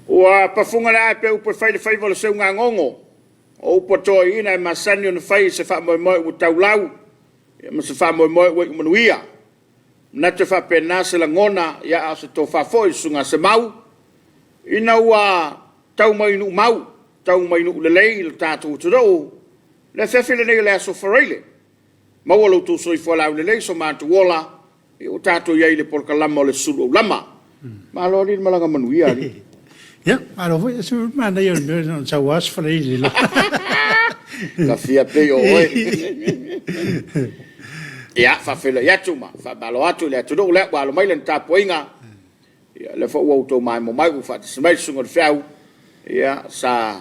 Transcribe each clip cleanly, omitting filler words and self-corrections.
Ua pafunga la pe upo fai le fai vole se unga ngongo. O upo toi ina e masani on fai se fa moi moi u taulau. Ma se fa moi moi u manuia. Na te fa pena se la ngona ya a se to fa foi sunga se mau. Ina ua tau mai nu mau. Tau mai nu lelei le tatu tudo. Le fefe le le so farile. Ma wala tu so i fola lelei so ma tu wala. E o tatu ia ile por kalama le Suluaulama. Ma lo ni malanga manuia ni. Ja, maar of is het maar dat je zo was vredig. Afiafi oi. Ja, fa fela ya tuma, fa balo atu le tudo le wa lo mai le Tapuaiga. Ya le fo auto mai mo mai fa se mai sungo fiau. Ya sa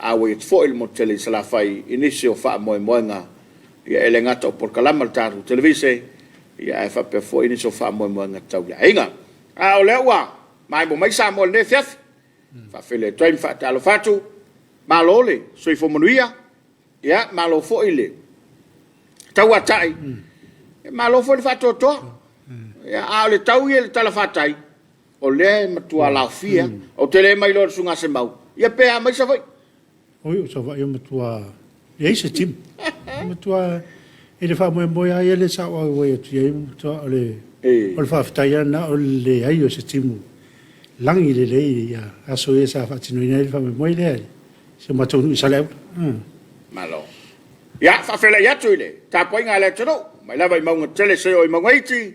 awe fo il motele sala fai inicio fa mo moenga. Ya ele ngata por kalama taru televise. Ya fa pe fo inicio fa mo moenga tau ya inga. A o le wa mai mo mai sa mo le fiaf. Fa fele toim fa talo fatu malole so i fo manuia ya malo fo ile tau atai malo fo fa to ya a le tau ile tala fatai o le matua la fia o tele mai lo sunga se mau ya pe a mai sa vai oi so vai matua ye se tim matua ele fa mo mo ya ele sa o we tu ye to le o fa fatai na o le ai o se timu langi le ya aso esa fa tino ina fa mo ile se ma tonu sa le malo ya fa fele ya tu ile Tapuaiga le tudo mai la vai mo tele se o mo ngaiti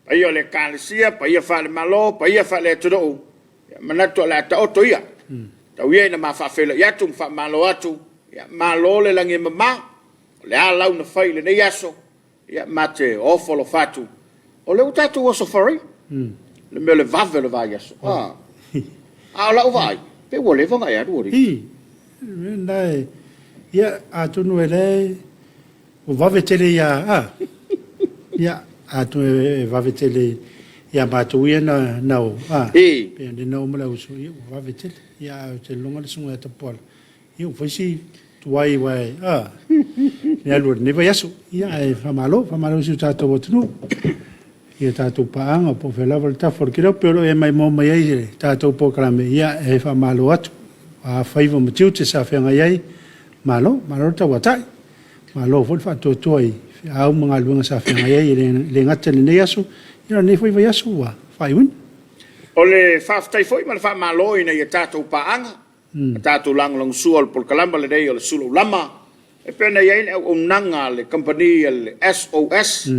pa yo le kalesia pa ia fa le malo pa ia fa le tudo mana to la ta oto ia ta wie na ma fa fele ya tu fa malo atu ya malo le langi mama le ala una fai le yaso ya mate o folo fatu o le utatu o so fari le me le vave le vai aso a la vai pe wole va ya do ri dai ya a tu no ele o vave tele ya ya a tu vave tele ya ma tu ya na o pe de no mo la uso ya vave tele ya te longa le sunga ta pol io foi si tu ai vai ya lo ne va aso ya fa malo si ta to tu ia tātou paanga po whelava le tafo ki rau pero e mai mō mai ai tātou po karame ia e wha malo atu a whaiva matiu te sa whenga iai malo tau atai malo fo le whatua toi au mga luenga sa whenga iai le ngata le nei aso ia ne whaiva aso wa whaiwin o le whaftai foi ma le wha malo ina ia tātou paanga tātou langalong sua por kalamba le nei o le Suluaulama e pena iai o nanga le company le SOS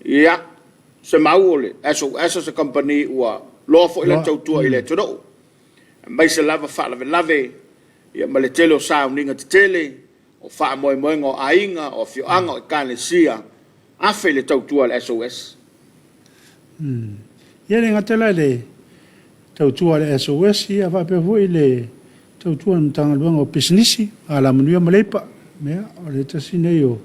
ia se maule SOS se company ua lo fo ile tautua ile todo mai se lava fa lave ia male tele o sa uninga tele o fa mo ngo ainga o fio anga o kalesia a fe le tautua le SOS ia le ngatela le tautua le SOS ia fa pe vo ile tautua ntanga luanga o business ala manuia malepa mea o le tasine yo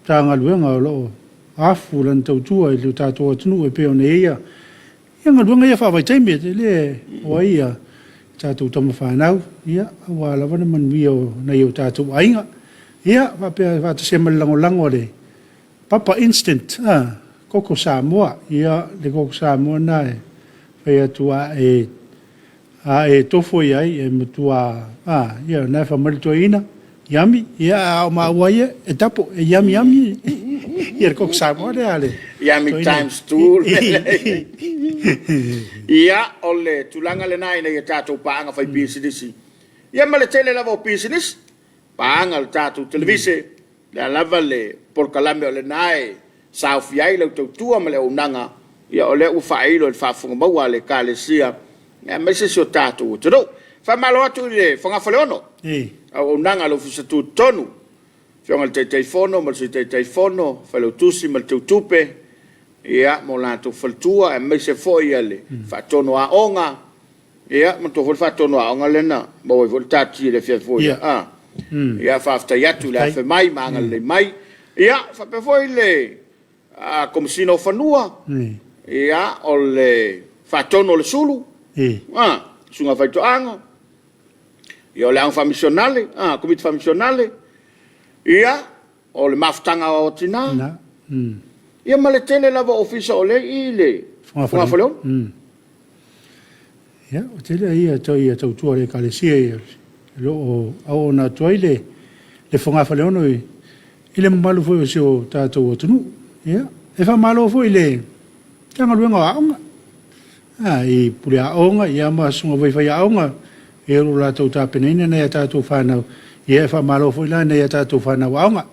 tanga luanga lo afu lan tautua i le tātua tunu e peo nei ia. Ia ngā luanga ia whawai taime te le o ia tātou tama whanau. Ia awa lawana manuia o nei o tātou ainga. Ia whapea whātase malango le Papa Instant koko Samoa. Ia le koko Samoa na e whai atua e tofo iai e matua ia nai whamaritua ina. Yami, ia o maua ia e tapo e yami. Ia kok Samoa le ale. Yami times 2. Ia ole tulanga le nai na ia tātou paanga whai business. Ia ma le tele lava o business. Paanga le tātou televise. Le lava le por kalame o le nai. Saufiai lau tautua ma le unanga. Ia ole u whailo le whafunga maua le kalesia. Ia maise si o tātou o tero. Whamalo atu le whangawhale ono. O unanga lo fusatu tonu. Fionga le teiteifono, ma le teiteifono, whalau tusi, ma le teutupe, ia, mo lātou whaltua, e meise foi ale, whatono a onga, ia, ma tō whatono a onga lena, ma oi whole tāti le fia foi, ia, whaftai atu le awhi mai, ma anga le mai, ia, whape foi le komisino whanua, ia, o le whatono le sulu, sunga whaito anga, ia, o le angfa missionale, Komiti Faamisionare, ia o le mafutanga o tina ia ma le tele lava ofisa o le i le whangawhaleon Ya, o te le ia tau tua le kalesia ia. Lo au na toile le fonga fa leono i le malu foi o seu tatou tunu. Ya, e fa malo foi le tanga luenga aonga. I pule aonga ia ma sunga vai fai aonga. E ro la tau tapenina na tatou fana. Ia fa malo foi la na tatou fana aonga.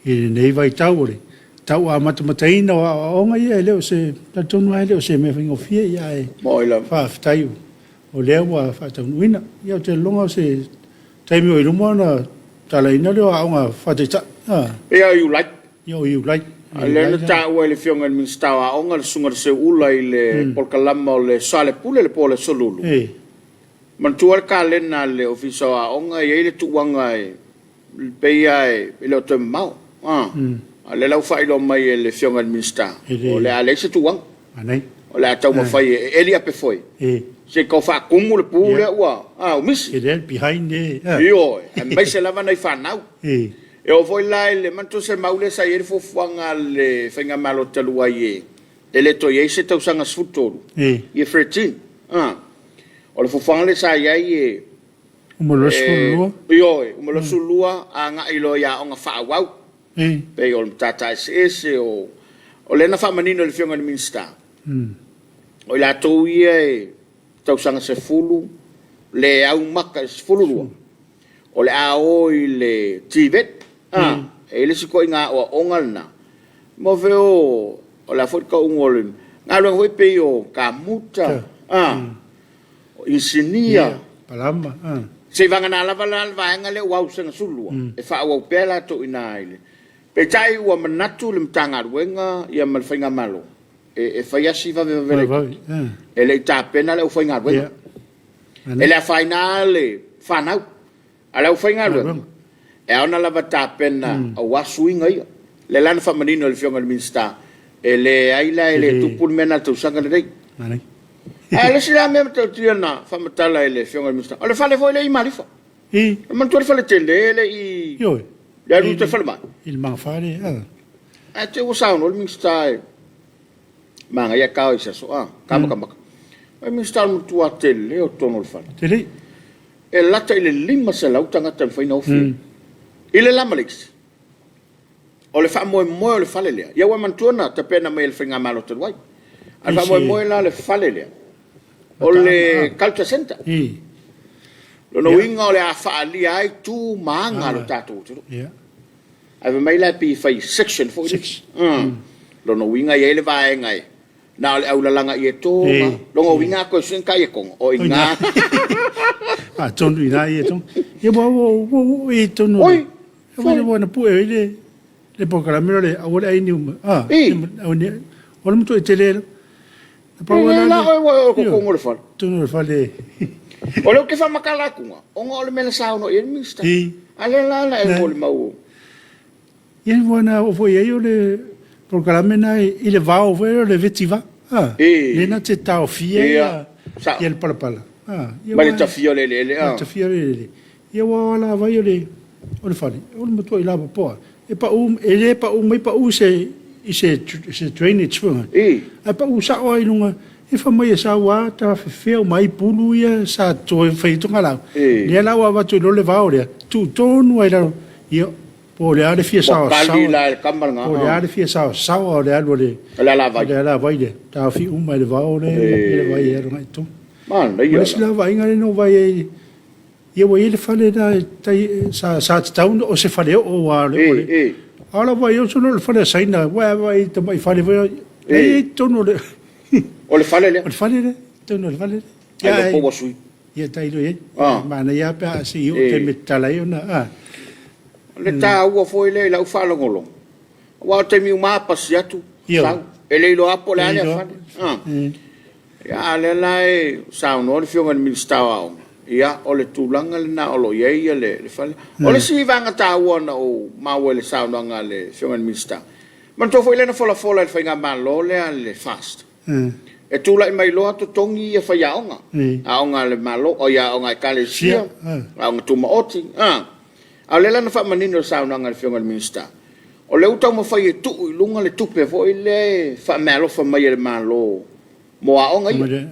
I nei vai tau le. Tau a matamataina o aonga ia leo se tatonu ai leo se me fingo fia ia e. Moila. Fa ftai o leo wa fa tanuina. Ia te longa se taimi o iluma na talaina leo aonga fa te ta. Ia you like. Ia you like. Ale na ta o le fionga min stawa aonga le sunga se ula i le polkalama o le sale pule le pole solulu. Man tuar ka lena le ofisa aonga ia le tuanga e pe ia e le te mau. Ale lau fai lo mai le fionga min sta. O le ale se tuang. Anai. O le atau mawhai e lia pe foi. Se kau wha kumu le pūle ua. O misi. E rel behind e. Io, e mai se lava nei whanau. E o voi lai le manto se maule sa ere fofuanga le whainga malo talua i e. E le toi e se tau sanga sfutoru. I e 13. O le fofuanga le sa iai e. Umalosu lua. Io, umalosu lua a nga ilo ia o nga whaawau. Pei o le tata ese o le na whamanino le fionga ni minsta. O la tau ia e tau sanga se fulu le au maka se fulu lua. O le ao i le tivet. E le siko i ngā o ongal na. Mo veo o la fot ka ungolin. Ngā luang hoi pei o ka muta. O insinia. Palama. Se vanga na lava vaenga le wau sanga sulua. E wha au pēla to ina ile. Pe tai ua manatu le mtanga ruenga ia malwhainga malo. E whaiasi vavevele. E le ta pena le uwhainga ruenga. E le a whaina le whanau. A le uwhainga ruenga. E aona lava ta pena a wasu inga ia. Le lana whamanino le fionga le minsta. E le aila e le tupun mena tau sanga le rei. E le sila mea tau tia na whamatala e le fionga le minsta. O le whale foi le i marifa. E mantua le whale tele le i... Ioi. Ya rute whale mai. Il mangfare, E te usau no le minsta e. Manga ia kao i saso, kamaka. E minsta le mutua tele o tono le whale. Tele? E lata i le lima se lau tangata le whaina ofi. I le lama leksi. O le wha moe o le whale lea. Ia wa mantuana te pena mai le whainga malo te ruai. A wha moe la le whale lea. O le culture center. Lono winga o le a wha alia ai tu maanga lo tātou tiro. A mai la pi whai section 46. Lono winga i ele vaenga e. Na le au lalanga i e tōma. Lono winga koe sinka i e kongo. O i ngā. Tonu i nā i e tonu. Ia mo i tonu. Oi. E wale wana pu e le. Le pokaramira le awole ai ni uma. O le mutu e te lera. La o kongo le whale. Tonu le whale. O leo ke whamakalakunga. O ngā o le mena sauno i e mista. Ale la e mo le mau. Ia wana o foi ai o le programena i le vao o le vetiva. Lena te tau fia ia le palapala. Ma le tafia le le. Tafia le le. Ia wala vai o le whale. O le matua i lava poa. E le pa mai pa se drainage whunga. E pa sa o ai lunga. E wha mai e sa wā ta whiwheo mai pulu ia sa toi whaitunga lau. Lea lau a watu lo le vao lea. Tu tonu ai lau. Ia po le ale fia sao sao. Kali la kamar nga. Po le ale fia sao sao o le alu le. Le ala vai. Le ala vai le. Ta fi umai le vao le. Le vai e runga i tu. Man, le ia. Lesi la vai ngare no vai e. Ia wa ele whale na sa te taun o se whale o wā le. Ala vai o sono le whale saina. Vai te mai whale vai. E tono le. O le whale le? O le whale le, tono le whale le. Ai lo powa sui. Ia tairo e. Mana ia pia si o te metala i ona. Le tā ua foi le lau whalongolong. Wa te miu māpasi atu. Sau. E le ilo apo le ale a whale. Ia le lai sau no le fionga ni ministawa o. Ia o le tūlanga le na olo ia le whale. O le si vanga tā ua na o maua le sau noanga le fionga ni ministawa. Man tō foi le na fola le whainga malo le a le fast. E tūla i mai loa to tongi e whai aonga. Aonga le malo, o ia aonga e kale sia. Aonga tuma oti. A le lana wha manino sa aonanga le fionga le minsta. O le utau ma whai e tuu i lunga le tupe fo i le wha malo wha mai le malo. Mo aonga i.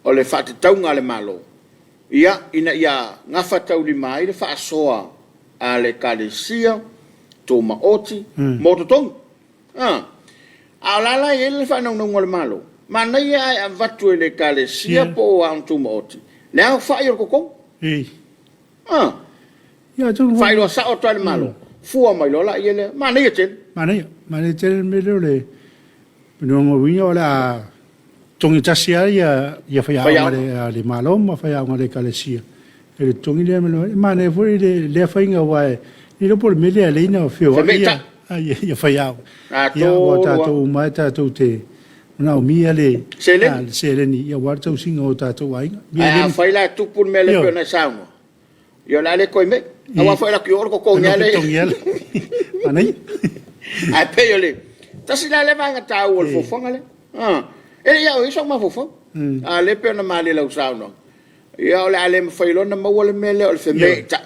o le whaatitaunga le malo. Ia, ina ia ngafa tau li mai le whaasoa a le kalesia, tō maoti, mototongi. A lala i ele whanau le malo. Mana ia ai a vatu e le kalesia po o ang tō maoti. Le au whai o kokong? Whai roa sa o tō le malo. Fua mai lola i ele. Mana ia tēn? Mana ia tēn me leo le. Pinonga winga o le a tongi tasia ia whaiaunga le malo ma whaiaunga le kalesia. E le tongi lea me loa. Mana e fwoi le whainga wae. Ni lopo le mele a leina o whio. Ia whaiau. Ia o tātou mai tātou te nao mia le seleni. Ia wara tau singa o tātou ainga. A whaila tupun me le pio na saunga. Ia la le koi me. Awa whaila ki oro koko ngiale. Anai. Ai peo le. Tasi la le vanga tau o le fofonga le. Ele ia o iso ma fofong. A le peo na mali lau saunga. Ia o le ale ma whailona maua le mele o le whemeta.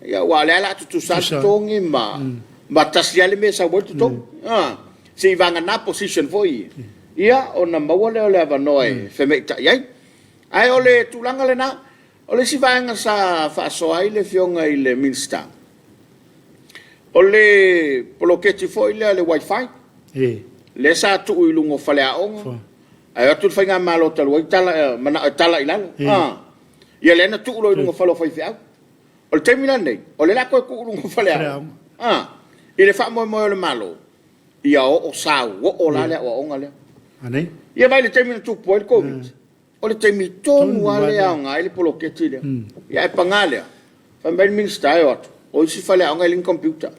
Ia wa le ala tu santongi ma tasi ale me sa watu tong. Si vanga na position foi. Ia o na maua le o le avanoe whemeta. Iai. Ai o le tulanga le na. O le si vanga sa whaasoa i le fionga i le minsta. O le poloketi foi le wifi. Le sa tu i lungo whale a onga. Ai atu whainga malo talu. Ai tala i lalo. Ia le na tu ulo i lungo whalo whai whiau. O le teimina nei. O le lako e ku lungo whale a onga. I le wha moe le malo. Ia o sau. O la lea o onga lea. Ia vai le teimina tu po i le COVID. O le teimi tonu a lea onga i le poloketi lea. Ia e pangalea. Whambain minsta e atu. O isi whale a onga i ling computer.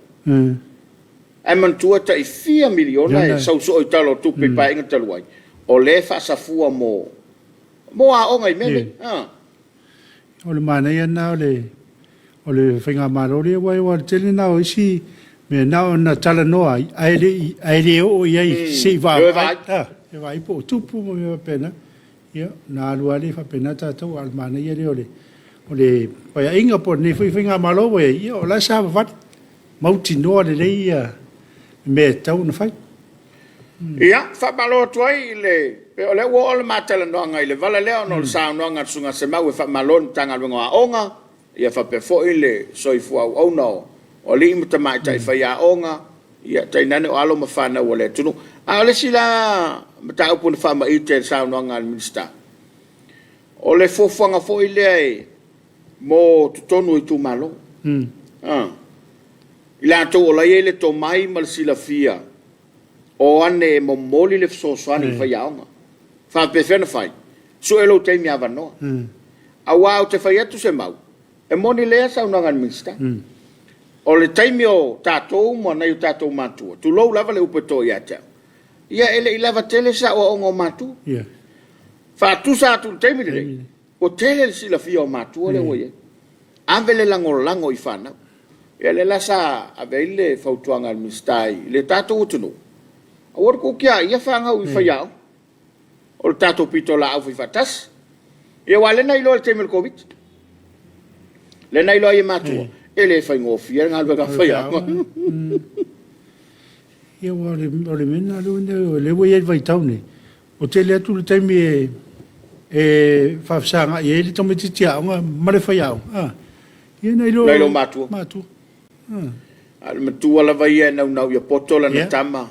Ai mantua ta i 4 miliona e sauso o i talo tupe pa inga taluai. O le whaasafua mo a onga i mele. O le mana ia nao o le whainga marori wai wa tele nao isi me nao na tala noa ai le o iai se va. E vai po tupu mo me pena. Ia na alua le fa pena tātou al mana ia le o le pai inga po ne whainga marori ia o la sa vat mauti noa le ia me tau na fai. Ia, whamalo tuai le, pe o le ua o le matala noanga i le vala leo no le sao noanga tsunga se mau e whamalo ni tanga luenga a onga, ia whapefo i le soifua au nao, o li imuta mai tai whai a onga, ia tai nane o alo mawhana o le tunu. A o le sila, mata upu ni whama i te sao noanga al minista. O le fofuanga fo i le ai, mo tutonu i tu malo. I la tau o la iele tō mai mal sila fia. O ane mo moli le fsosoani i whai aonga. Wha pe whena whai. Su elo te mi awanoa. A wau te whai atu se mau. E moni lea sa unangan minsta. O le taimi o tātou mo nei o tātou mātua. Tu lou lava le upeto i ata. Ia ele i lava tele sa o ongo mātua. Wha tu sa atu le taimi le. O tele le sila fia o mātua le oie. Ave le lango i whanau. Ia le lasa aveile fautuanga al mistai. Le tātou utunu. A wara ko kia ia whangau i whaiau. O le tātou pito la au whifatas. Ia wa lena ilo le teimel COVID. Lena ilo i mātua. E le whaingofia ngā luega whaiau. Ia wa le mena le wai ai vai taune. O te le atu le teimi e whafsanga i e le tome titia onga mare whaiau. Ia na ilo mātua. Al matua la vai e nau ia potola na tama.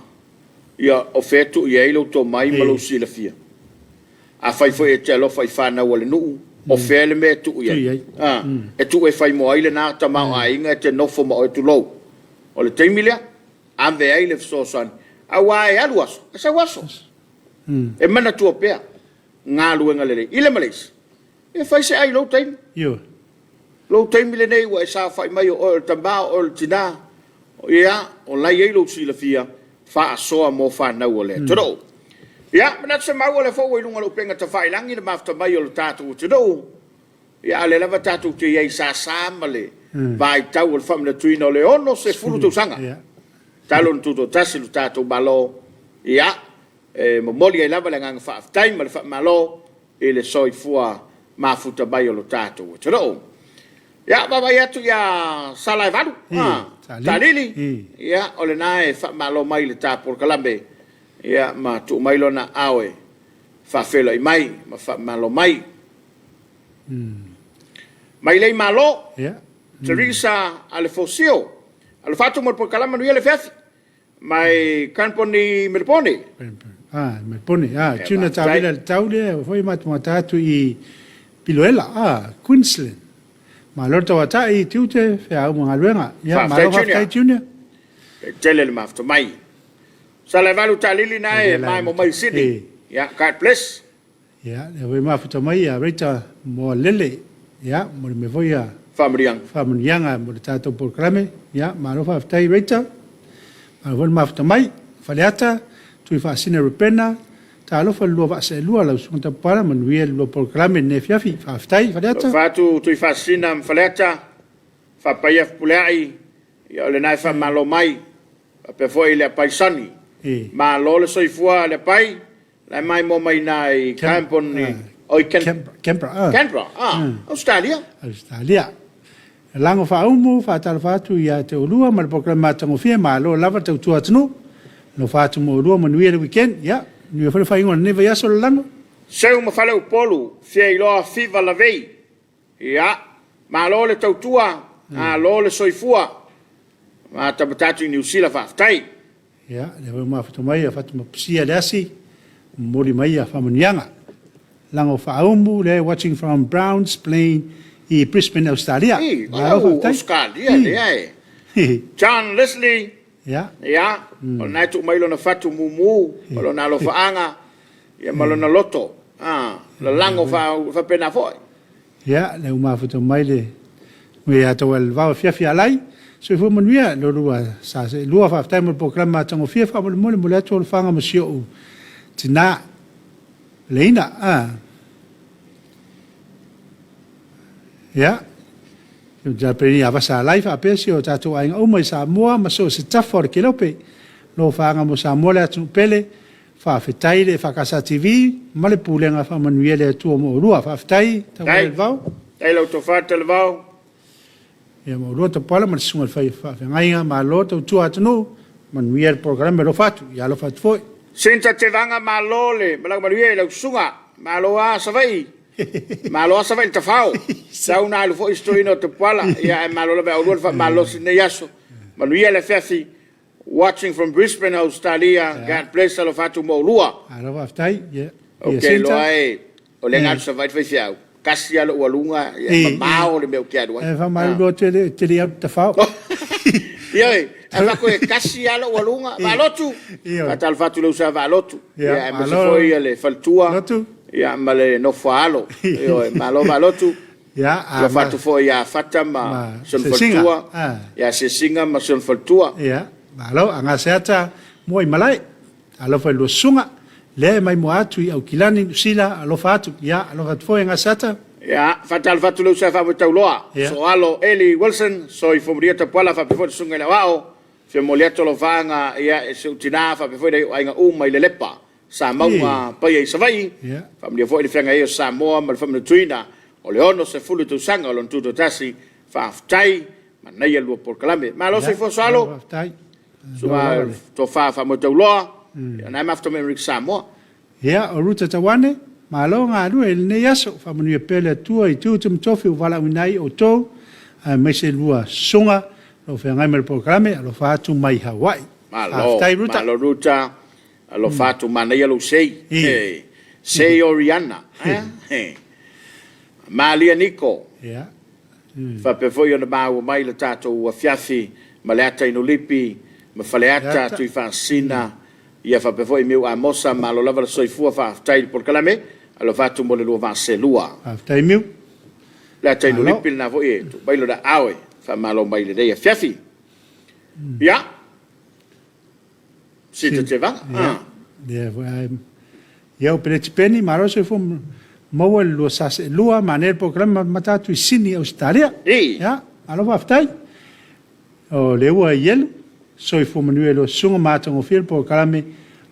Ia o fetu ia ilo to mai malo sila fia. A fai foi e te alofa i whana wale nuu. O fele me tu ia. E tu e fai mo aile na tama o ainga e te nofo ma o e tu lou. O le teimilea, ame aile fsosani. A wae alu aso. A sa waso. E mana tua pea. Ngā luenga lele. Ile maleis. E fai se ai lou teimi. Lo teimile nei wa sa fai mai o le tamba o le tina. Ia, o lai ei lo sila fia. Fa soa mo fa na o le. Todo. Ia, mana se mau le fo i lunga lo penga ta fai langi le mafta mai o le tatu todo. Ia, le lava tatu te iei sa male. Vai tau le famile tuino le ono se fulu tu sanga. Talon tuto tasi lu tatu malo. Ia, mo moli ai lava le ngang fa time le fa malo e le soi fua mafuta mai o le tatu todo. Ya baba ya tu ya salai vadu. Talili. Ya ole nae fa malo mai le tapor kalambe. Ya ma tu mai lona awe. whawhela i mai, ma malo mai. Mai lei malo, Yeah. Teresa ale fosio, ale fatu mo por kalama no ele fefi. Mai kanponi merpone. Me pone. Tuna tawila tawle foi matatu i Piloela, Queensland. Ma lorta wata i tiute fe au mga luenga. Ya, ma lo kai junior. Tele le mafto mai. Sala valu talili nae mai mo mai Sydney. Ya, God bless. Ya, le voi mafuta mai a reta mo lele. Ya, mo me voi a Faamisionare mo tato programe. Ya, ma lo fa tai reta. Ma voi mafuta mai, faleata, tui fa sina repena. Ta lo fa lua va se lua la sunta para manuia lo programe ne fiafi fa tai faleata. Fatu tui fa sina faleata. Fa paia pulai. Ya le nai fa malo mai. Pe foi le paisani. Ma lo le soifua le pai. La mai mo mai nai kampon ni. Oi Canberra. Australia. Lango fa umu fa tal fatu ya te olua ma le programa tango fia ma lo lava te tua tunu. Lo fatu mo olua manuia le weekend ya. Ni fa fa ingon ne va so lango. Seu ma fale polu fia ilo fiva la vei. Ya. Ma lo le tautua. Lo le soifua. Ma tabatatu New Zealand fa tai. Ya, le ma fatu mai fa tu psia le asi. Mori mai a Faamisionare. Lango fa umu le watching from Browns Plain i Brisbane, Australia. Australia, yeah. John Leslie. Ya. Ya, o nai tu mai lona fatu mumu, o lona lo faanga, ya malona loto. La lango fa pena foi. Ya, le uma fatu mai le me ato el va fiafi alai. So fu manuia lo lua sa se lua fa time programa tango fia fa mo mo le ato fanga mo sio. Tina leina ya ja peni avasa live a pesio tatu ai o mai Samoa ma so se tafor kilope lo fanga mo Samoa le atu pele fa fetai le fa casa TV male pulenga fa manuele tu mo rua fa fetai ta vau ai lo to fa tel vau ya mo lo to pala ma sunga fa ngai ma lo to tu atu manuele programa lo fatu ya lo fatu foi Senta te vanga malole, malang manuia lo sunga, maloa savai. Maloa savai te fau. Sa una lo fo istoino te pala, ya malola ba ulu fa malos ne yaso. Manuia le fefi watching from Brisbane, Australia. God bless lo fatu mo lua. Alo va tai, yeah. Okay, lo ai. O le ngat savai fe fiau. Kasia lo walunga, ya mao le meu kia do. Fa mal lo te te fau. Ia, ava ko kasi ala walunga, valotu. Fatal fatu lo sa valotu. Ia, ma se foi le faltua. Ia, ma le no falo. Ia, ma lo valotu. Ia, a fatu foi ia fata ma son faltua. Ia se singa ma son faltua. Ia, ma lo anga seata moi malai. Alo fa lo sunga. Le mai mo atu i au kilani sila alo fatu. Ia, alo fatu foi anga seata. Ya, fatal fatu lo sa fa tauloa. So alo Eli Wilson, so i fomria te pala fa pefo sunga na wao. Fe moliato lo vanga ia e se utina fa pefo dai ainga mai le lepa. Sa maunga pa ia savai. Fa mlia fo i fanga ia Samoa mal fa tuina. O le ono se fulu tu sanga lo tuto tasi fa tai ma nei lo por kalame. Ma lo se fo salo. So to fa mo tauloa. Na ma after me Samoa. Ya, o ruta tawane. Ma lo ngā rua e ne yaso, wha manu e pele atua i tūtum tofi o wala winai o tō, me se lua sunga, lo whea ngai mele programe, alo whātu mai Hawaii. Ma lo ruta, alo whātu manei alo sei, sei Oriana, ma lia niko, wha pe foi ona māua mai le tātou Afiafi, ma le ata ino lipi, ma whaleata tui whaasina, ia wha pe foi miu a mosa, ma lo lava la soifua whaatai por kalame, alo fatu mo le lua va se lua. Tai miu. La tai no lipil na vo e, bailo da awe, fa malo mai le dei Afiafi. Ya. Sita te va? Ya, ia o pere tipeni, maro se fo maua le lua sase lua, ma ne programa matatu i Sydney, Australia. Ya, alo va aftai. O le ua ielu, so i fo manue lo sunga matango fil po kalame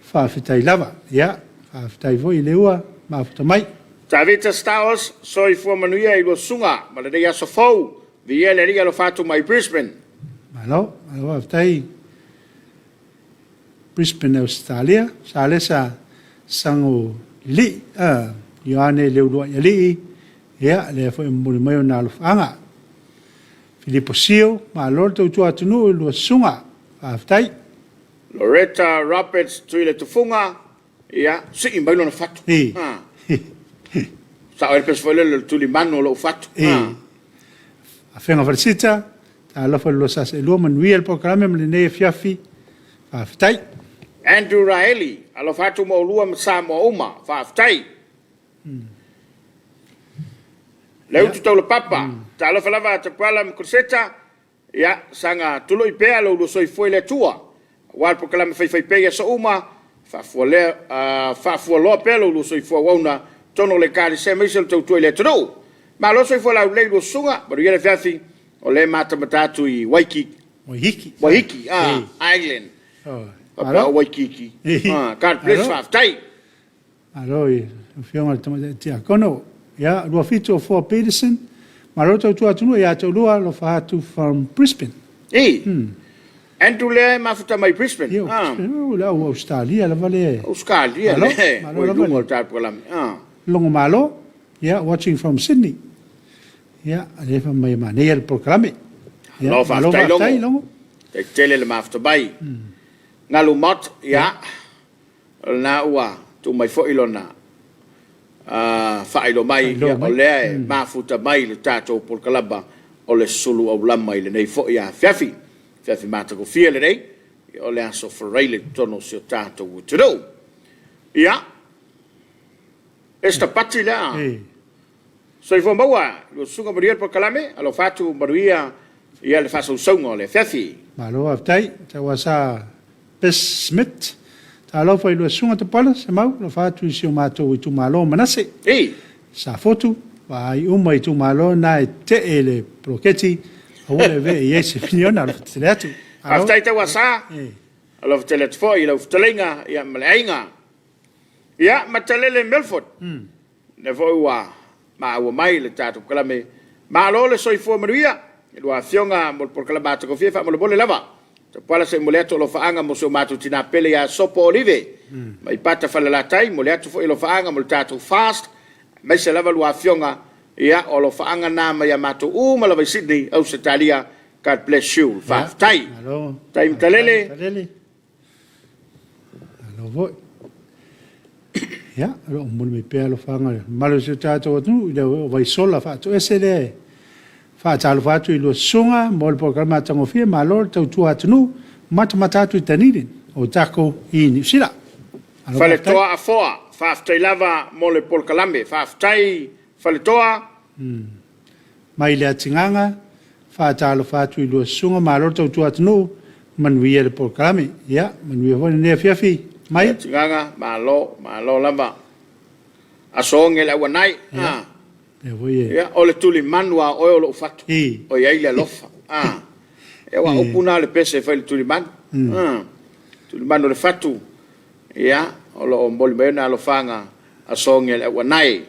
fa fitai lava. Ya, fa aftai vo i le ua, ma futa mai. Tavita Stars, so i fo manuia i lo sunga, ma le dei aso fau, vi ele ria lo fatu mai Brisbane. Malo, alo aftai Brisbane, Australia, sa le sa sango li Ioane le ulua ia li ia le foi muri mai na alufanga Filipo Sio ma lor tau tua tunu lua sunga aftai Loretta Roberts tuile tufunga ia si mai lona fatu sa o pes foi le tuli mano lo fatu afenga varsita ta lo fa lo sa se lo manuel programa me ne Afiafi aftai Andrew Raeli alo fatu mo lua Samoa uma fa aftai Leu tu tau papa ta alo falava ta pala mkurseta ya sanga tulo ipea lo soi foi le tua wal proclame fai pe so uma fa fuolo pelo lo soi foi ona tono le kali se mesel tu le tro ma lo soi foi la le lo sunga but ye Afiafi o le mata matatu I Waihiki island Papa Waikiki God bless fa tai Aloi fiona te tia kono ya lo fito for Peterson maroto tu atu ya to lo fa tu from Brisbane Andrew le mafuta mai Brisbane la Australia la vale Australia le mo ta program longo malo ya watching from Sydney ya ale fa mai mane el programa lo fa tai longo te tele le mafuta bai ngalu mot ya na wa tu mai fo ilona failo mai o le mafuta mai le tato por kalaba o le Suluaulama I le nei fo ya Afiafi mata ko fia le nei o le aso freile tono se tato utro ya esta pati la so I fo maua lo sunga maria por kalame alo fatu maria ia le faso songo le Afiafi malo aftai ta wasa Bes Smith ta lo fa lo sunga te pala se mau lo fa tu si o mato I tu malo manase sa foto vai uma I tu malo na te ele proketi o le ve ye se finiona lo teletu aftai te wasa lo telet foi lo telinga ia malainga ia matalele Melford ne foi wa ma o mai le tatu kalame ma lo le soi fo maria lo afionga mo por kala bato ko fia mo le bole lava te pala se moleto lo faanga mo so matu tina pele ya sopo olive mai pata fala la tai moleto fo lo faanga mo tatu fast mai se lava lo afionga ia o lo faanga na mai matu ma la Sydney au Australia God bless you fa tai tai talele alo vo ya lo mo me pe lo faanga malo se tatu tu le vai sola fa to esele fa talo fa tu lo sunga mo le programa tango fie malor tau tu atunu mata tu tanidin o tako I New Zealand fale toa afoa fa tai lava mo le polkalambe fa tai fale toa mai le atinganga fa talo fa tu lo sunga malor tau tu atunu manuia le programa ya manuia ho ne Afiafi mai atinganga malo lava asonge la wanai ya o le tuli manua o lo fatu o ia ile lofa e wa opuna le pese fa le tuli man tuli man le fatu ya o lo mbol mena lo fanga a songe le wanai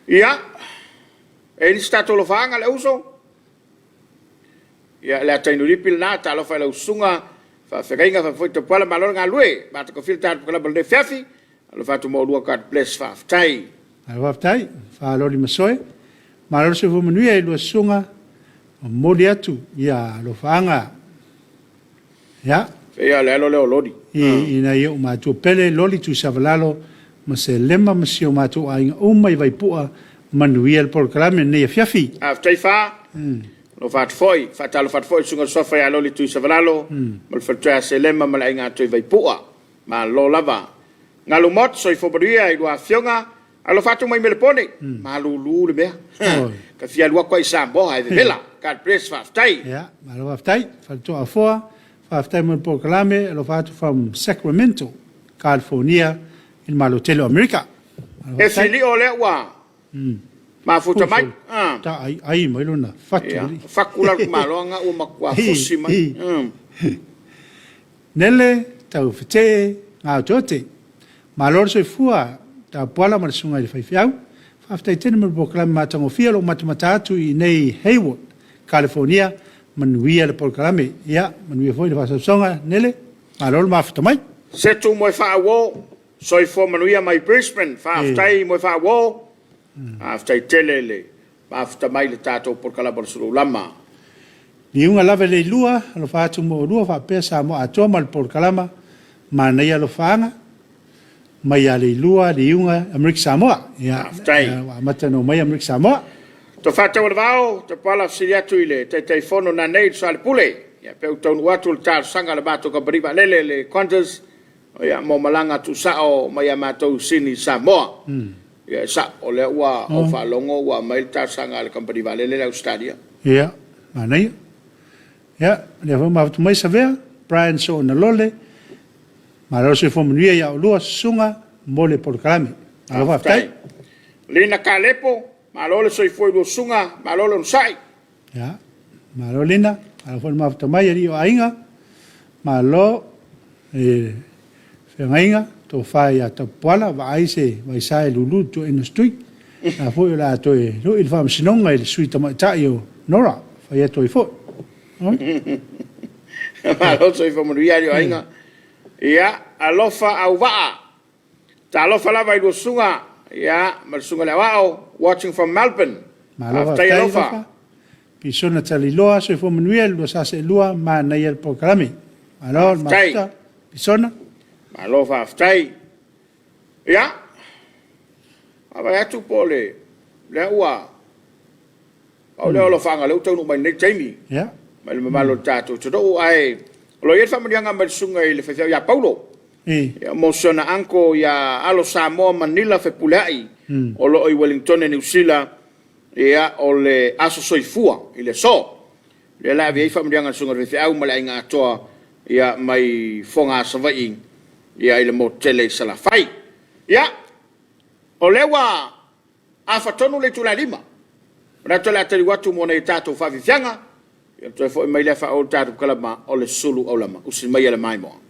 ya e ni stato lo fanga le uso ya la tainuri pilna ta lo fa le usunga fa feringa fa foi to pala malor nga lue ba to filtar ko la de Afiafi lo fatu mo lu God bless fa tai Alwaftai, fa lori masoe, malor se fu manuia I lo sunga, moli atu, ia lo faanga, ya. Ia le leo lori. Ina ia umatu pele loli tu savalalo, ma se lema ma si umatu ainga umai vai pua, manuia por kalame ne Afiafi. Aftai fa, lo fat foi, fatalo fat foi, sunga sofa ia loli tu savalalo, mal fatua se lema ma ainga tu vai pua, ma lo lava. Ngalumot, so I fobaria I lo afionga, alo fatu mai melepone malulu le mea ka fia lua ko Samoa ai vela God bless fa tai ya malo aftai falto afoa fa aftai mo proclame alo fatu from Sacramento California in Malotelo America e fili ole wa ma futa mai ta ai mai lona fatu fakula malonga o makwa fusi mai nele tau fete nga tote malor se fua ta poala ma sunga I faifiau fa aftai tene mo proclame matango fia lo matatu I nei Hayward California manuia le proclame ya manuia foi le fa songa nele malor ma fata mai se tu mo fa wo soifo manuia mai Brisbane faaftai mo fawo aftai telele afta mai le tato por kalabor Suluaulama ni unga lava le lua lo fatu mo lua fa pesa mo atoa mal por kalama mana ia lo fanga mai ale lua ni unga Amerika Samoa ya mata no mai Amerika Samoa to fata wao to pala siriatu ile te fono na nei sal pule ya pe ton watu tar sanga le bato ka briba le Qantas ya mo malanga tu sao mai mato sini Samoa ya sa ole wa o fa longo wa mai tar sanga le company vale le Australia ya mana ya le fo ma tu mai savea Brian so na lole ma lo se fo mnia ya lua sunga mole por kalame alo fa tai lina kalepo ma lo le foi lo sunga ma lo lo sai ya ma lo lina alo fo ma tu mai ri o ainga ma lo Whengainga, tō whae a Tapuaiga, wa aise, wa isae lulu tō ina stui. A fōi la tō e, lo il Faamisionare le sui tamaitai o Nora, whae tō i fōi. Ma lo so i whamuruia rio ainga. Ia, alofa au waa. Ta alofa lava i sunga, ia, ma sunga le wao, watching from Melbourne. Ma alofa tai alofa. Pisona tali loa, so i whamuruia, lua sase lua, ma nei el pokalami. Alo, ma fita, pisona. Ma lo fa aftai. Ya. Aba ya tu pole. Le ua. Au le lo fanga le utau no mai nei taimi. Ya. Ma le malo tato. Todo ai. Lo ye fa madianga ma sunga ile fa ya Paulo. Ya mosiona anko ya alo Samoa Manila fe pulai. O lo i Wellington e New Zealand. Ya o le aso soifua ile so. Le la vi fa madianga sunga fe au ma le nga toa ya mai fonga savai. Ia ile mo tele sala fai. Ia. O lewa afatonu le tulalima. Rato la tali watu mo nei tato fa vifianga. Ia to fo mai le fa o tato kalama o le Suluaulama. Usi mai le mai mo.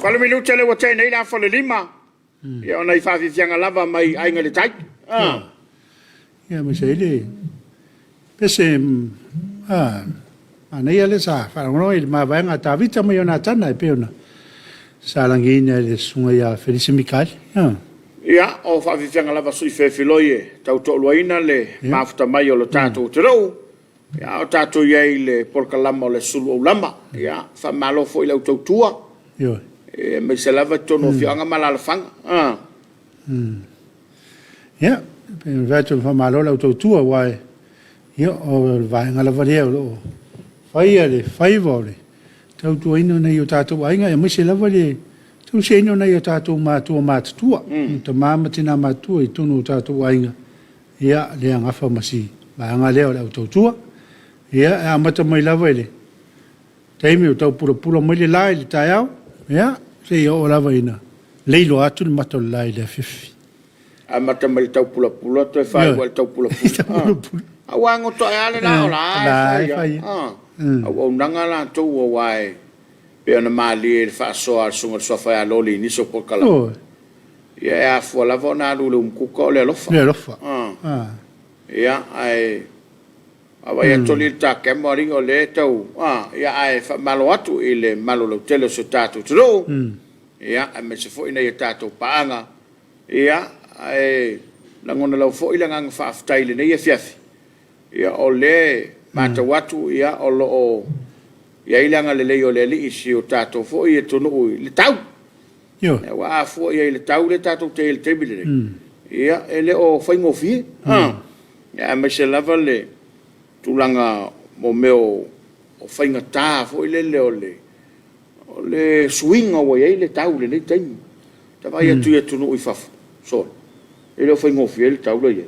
Kalau minuta le wate nei la fale lima. Ya ona I fafi fianga lava mai ainga le tai. Ya me sei le. Pese ana ia le sa fa no il ma va nga ta vita mai ona tana e peona. Sa langina le sunga ya Felice Mikal. Ya o fafi fianga lava sui fe filoie tau to loina le mafuta mai o lo tato te rou. Ya o tato ye le porkalama le Suluaulama. Ya fa malo foi le tua. Yo. Me se lava tono fianga malala fanga. Ja, ben vato fa malo la tua wai. Yo o vai ngala varia lo. Fai vole. Tau tu ino na yo tato wai nga me se lava le. Tu se ino na yo tato ma tua. Ta mama tina ma tua I tunu tato wai nga. Ya le nga fa masi. Ba nga le la tua. Ya amata mai lava le. Taimi tau pura mai le lai le taiao. Ya, se yo lava ina. Leilo atu le mato lai le Afiafi. Amata mai tau pula to fai wal tau pula. Awango to ale la ola. Au nanga la to wai. Pe ona mali fa so al sunga so fa loli ni so pokala. Ya fo la vona lu kuko le lofa. Le lofa. Ya ai awa ya toli ta ke moringo le tau. Ya ai fa malo atu ile malo lo tele so tatu tro. Ya me se fo ina ya tatu paanga. Ya ai langona lau fo ila ngang fa aftaile ne Afiafi. Ya ole mata watu ya olo o ya ila nga le yo le isi o tatu fo ia tonu le tau. Yo. Ya wa fo ia le tau le tatu te le tebile. Ya ele o fa ngofi. Ya me se lava le tulanga mo meo o fainga tā fo ile le o le swing o ye le tau le tai ta vai atu e tunu I fafu so ele o fainga o fiel tau le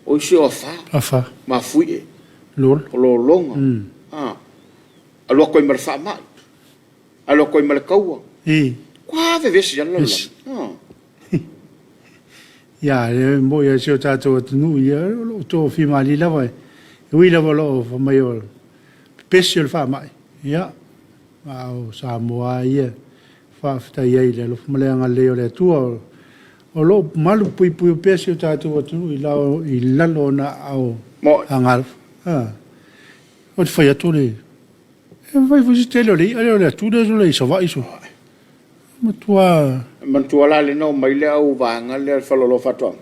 o se o fa ma fui lol lo longa alo ko mer fa mai alo ko mer kaua kwa ve vesi ya lo ya le mo ya se tato tunu ya to fi mali la vai ui la volo fa maior special fa mai ya au Samoa ia fa fta ia le lo maleanga le tua o lo malu pui special tatu tu I la lona au angal o fa ya tole vai visite le tu de le so va iso mantua la le no mai le au vanga le fa lo fa to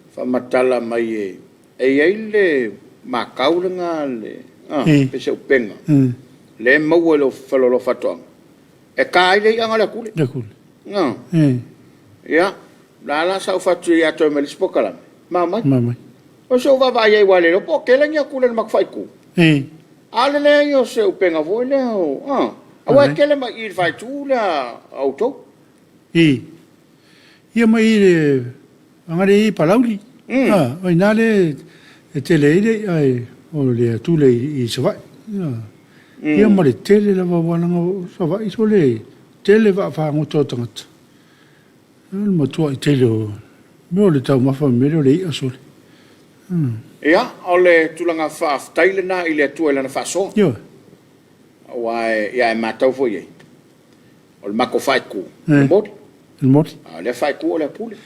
fa matala mai e le makaulanga le pese upenga le mau lo falo lo fatong e kai le anga la kule no ya la sa fatu ya to me mama o so va vai wale lo po ke la nya kule mak fai ku Ale le yo se upenga voi le o. Awa kele ma I fai tu la auto. Ia mai le angare I palauri. Oi nale tele ile ai o le tule I savai. Ia mai le tele la wana savai so le tele va fa ngoto tangata. Mo tua I tele o me o le tau mafa me le I asole. Ia, o le tulanga whaaftaile na I le atua ilana whaasoa. Ia. Wai, ia e mātau fo iei. O le mako whaiku. Le mori. Le mori. Le whaiku o le pule.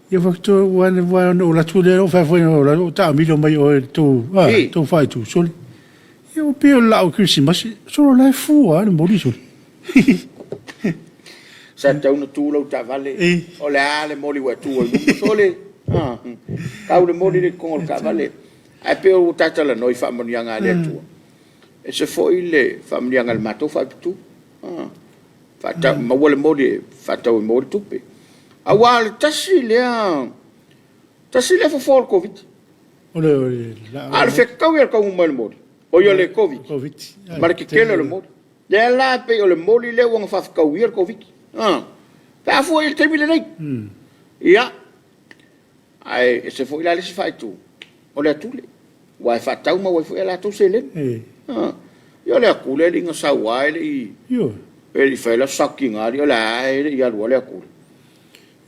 Ia whakto wane o la tule o whaifuina o la ta milo mai o tō whaitu sole. Ia o peo la o Christmas, solo lai fua le mori sole. Sa tauna tūlau ta vale. O le ale mori wa tūa lumu sole. Kau le mori le kongol ka vale. Ai peo o tatala noi whaamanianga le atua. E se foi le whaamanianga le matou whaipitu. Maua le mori, whatau I mori tupe. Awa le tasi lea fafol COVID. Ole. Ale whekau ia kau umai le mori. O ia le COVID. Mara ke kele le mori. Le la pe o le mori le wanga whafkau ia le COVID. Pea fua il teimi le nei. Ia. Ai, e se foi la le se whaitu. O le atule. Wai whatau ma wai fua la tau se le. Ia le akule le inga sawai le I. Ia. E li whaila saki ngari o le ae le ia lua le akule.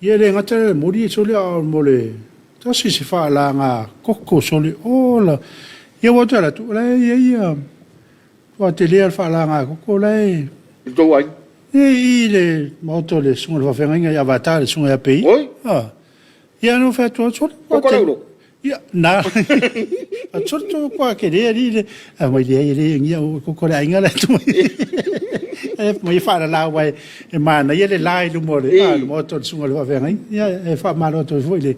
Ia le ngata le mori sole a mo le tasi se wha la ngā koko sole o la ia wata la tu la ia wa te lea wha la ngā koko la Tau ai. I le mauto le sunga le whawhenga ia wata le sunga ia pei. Oi? Ia no wha tua sole. Koko lauro. Ia, nā. A tsore tō kua ke rea ni le. A mai lea i ngia o koko le ainga la tu. Mai whaara la wai e mana ia le lai lumo le. Le mauto le sunga le whawhenga. Ia e wha malo to fo le.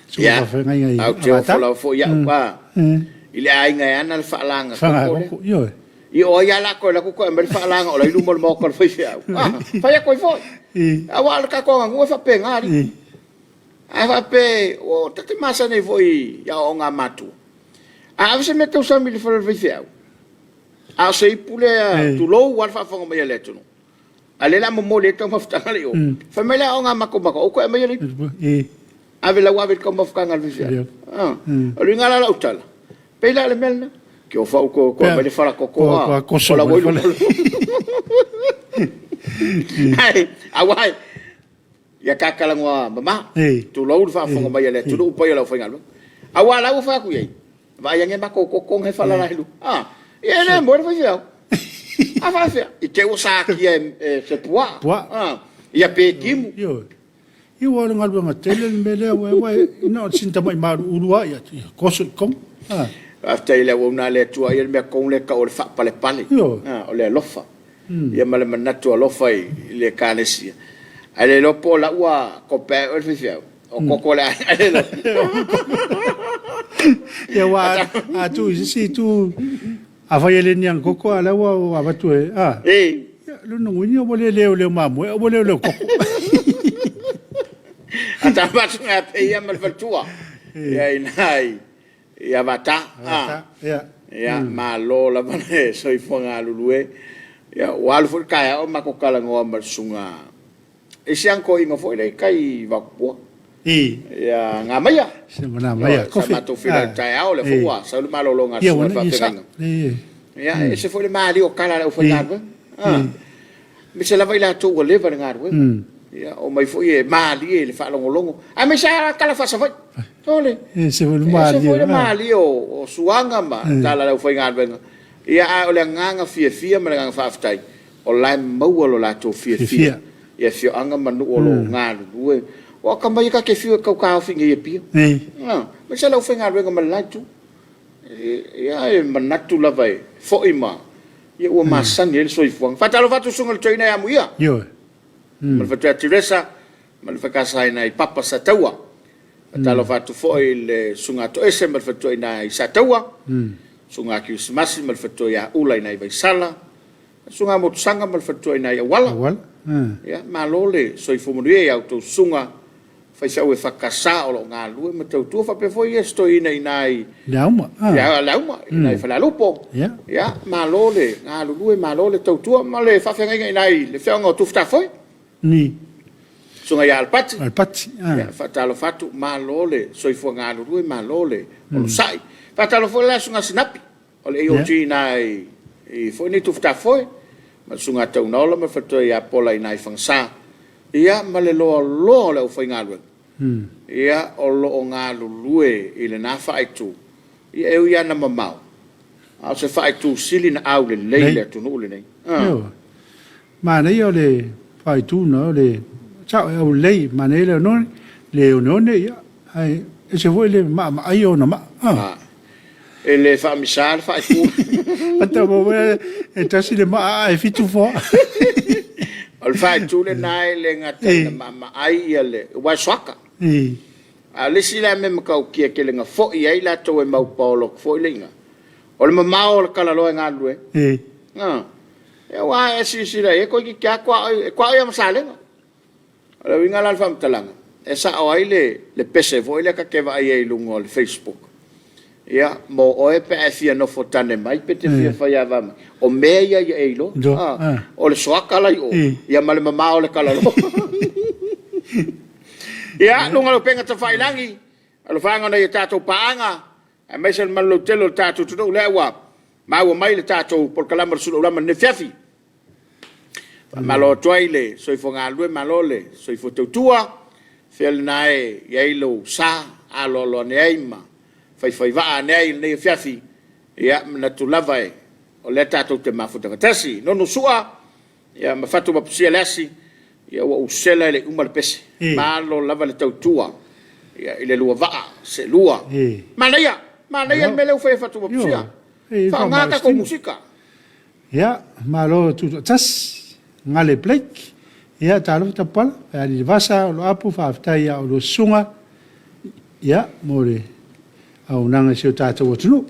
Sunga le whawhenga ia. Au te o whalau fo ia pa. I le ainga e ana le whaalanga. Whanga, ia. I o ia la koe la kuko e meri whaalanga o la ilumo le moko le whaiwhiau. Whaia koe foi. A wala ka konga ngua whape ngari. A whape o tate masa nei foi ia o ngā matu. A avise me tau sami le whaiwhiau. A se ipule tu lou wala whawhanga mai le tunu. A le la mo le tau mawhtanga le o. Whamela o ngā mako mako. O koe mai le. A vela wawe kau mawhanga le whaiwhiau. O lui ngala la utala. Peila le melna. Ke o whau ko mai le whara kokoa. O la woilu. Hai, a wai. Ia kakalangua mama. Tu lau le whawhanga mai le. Tu lau upai lau whainga lu. A wā lau whaku iei. Vai ange mako kokong he whala lahilu. Ia ne mo le whaiwhiau. A whaiwhia. I te o sāki e se pua. Ia pe kimu. I wāra ngalua tele me lea wai. Ina o sinta mai maru urua ia. Koso I kong. After ile wona le tua ia me kong le ka o le fa pale pale. O le lofa. Ia male manatu lofa I le kalesia. Ale lo po la ua ko pe o fifiau. O koko le ale. Ia wa a tu si tu a vai le niang koko ala wa a batu e. Lu no ngini o le le mamu o le koko. Ata batu nga pe ia mal fatua. Ia inai. Ia vata. Ia ma lo la vane so I fonga lulue. Ia wal fu kai o mako kala ngo ma sunga. E siang ko ingo foi le kai vakpo. Ia nga maya. Se mana maya. Ko fa to fila tai au le fua. Sa lu malo longa so fa tenga. Ia e se foi le mali o kala o foi nada. Me se la vai la to o le va ngar we. Ia o mai foi e mali le fa longo. A me sa kala fa sa vai. Ole. Se foi mali. Se foi mali o suanga ma tala le foi ngar venga. Ia o le nganga fia ma le nganga fa aftai. O lai mau lo la to fia. Ia fio anga manu o lo ngar we. O ka mai ka ke fio ka ka finga ia pia. Me se la foi ngar venga ma lai tu. Ia e manatu la vai. Fo ima. Ia o masan ele so ifuang. Fatalo fatu sungal toina ya muia. Yo. Mal fatu Teresa, mal fakasa ina I papa sa taua. Fatalo fatu fo il sunga to ese mal fatu ina I sa taua. Sunga Christmas mal fatu ya ula ina I vai sala. Sunga mo sanga mal fatu ina ya wala. Ya malole so ifumurie ya to sunga fai sa o fakasa o lo ngalu ma tau tu fa pe foi esto ina inai Lauma. ya lauma inai fa la lupo Ya. ya malole ngalu lu malole tau tu ma le fa fenga inai le fa ngo tu sta foi Ni. sunga ya alpati Alpati. ya fa talo fatu malole soi fo ngalu lu malole o sai fa talo fo la sunga sinapi o le o ji nai e foi ni tu sta foi ma sunga tau nola ma fa to ya pola inai fangsa ia ma le lo le o foi ngalu ia o lo ngā lulue i le nā whaetu. Ia eu ia na mamau. Au se whaetu sili na au le leile tunu ule nei. Ma nei o le whaetu no le chao au lei ma nei le no le o no ne ia. Ai e se voi le ma ai o na ma. E le Faamisionare whaetu. Ata mo e tasi le ma e fitu fo. O le whaetu le nai le ngata na ma ai ia le wai swaka. A lisi la me makau kia ke le nga fo i ai la tau e mau paolo fo i lenga. O le mamao o le kalaloa ngā lue. E wa e si la e koi ki kia kwa i amasalenga. O le winga la alfa mtalanga. E sa o ai le pese fo i le ka kewa ai e lungo le Facebook. Ia, mo o e pe e fia no fo tane mai pe te fia fai avama. O mea ia i e ilo. O le soaka lai o. Ia ma le mamao o le kalaloa. Ia, lunga lo penga ta whailangi. Alo whaanga na i tātou paanga. A meisa le malo telo le tātou tunou le awa. Maua mai le tātou por kalama le Suluaulama ne Afiafi. Malo tuai le, soifo ngā lue malo le, soifo tautua. Whiale nae, iailo sa, alolo ne aima. Whai waa ne ai ne Afiafi. Ia, na tu lava e. O le tātou te mafuta katasi. Nono sua. Ia, mawhatu mapusia lasi. Ia wa usela le umal pese malo lava le tautua ia ile lua vaa se lua malaya me le ufe fatu psia fa ngata ko musika ia malo tu tas ngale plek ia talo tapal ali vasa lo apu fa aftai o lo sunga ia more au nanga se tata wotunu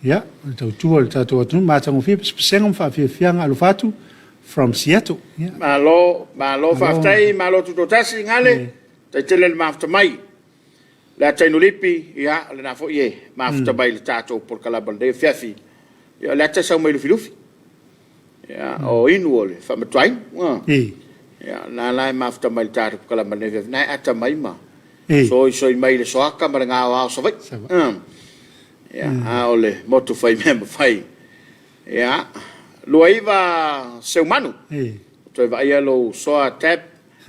ia tautua le tatu atu matango fi sengam fa fi fianga alu fatu from Seattle ia malo faftai malo tutotasi ngale tai tele mafta mai la tainolipi ia le na fo ye mafta mai le tatu por kalabal de fiafi ia la ta sa mai lufi ia o inwole fa matwai ia la mafta mai le tatu por kalabal de fiafi na ata mai ma so mai le soaka ma nga wa so vai Ya, ole motu fai member fai. Ya, luaiva seu manu. Tu vai lo soa tap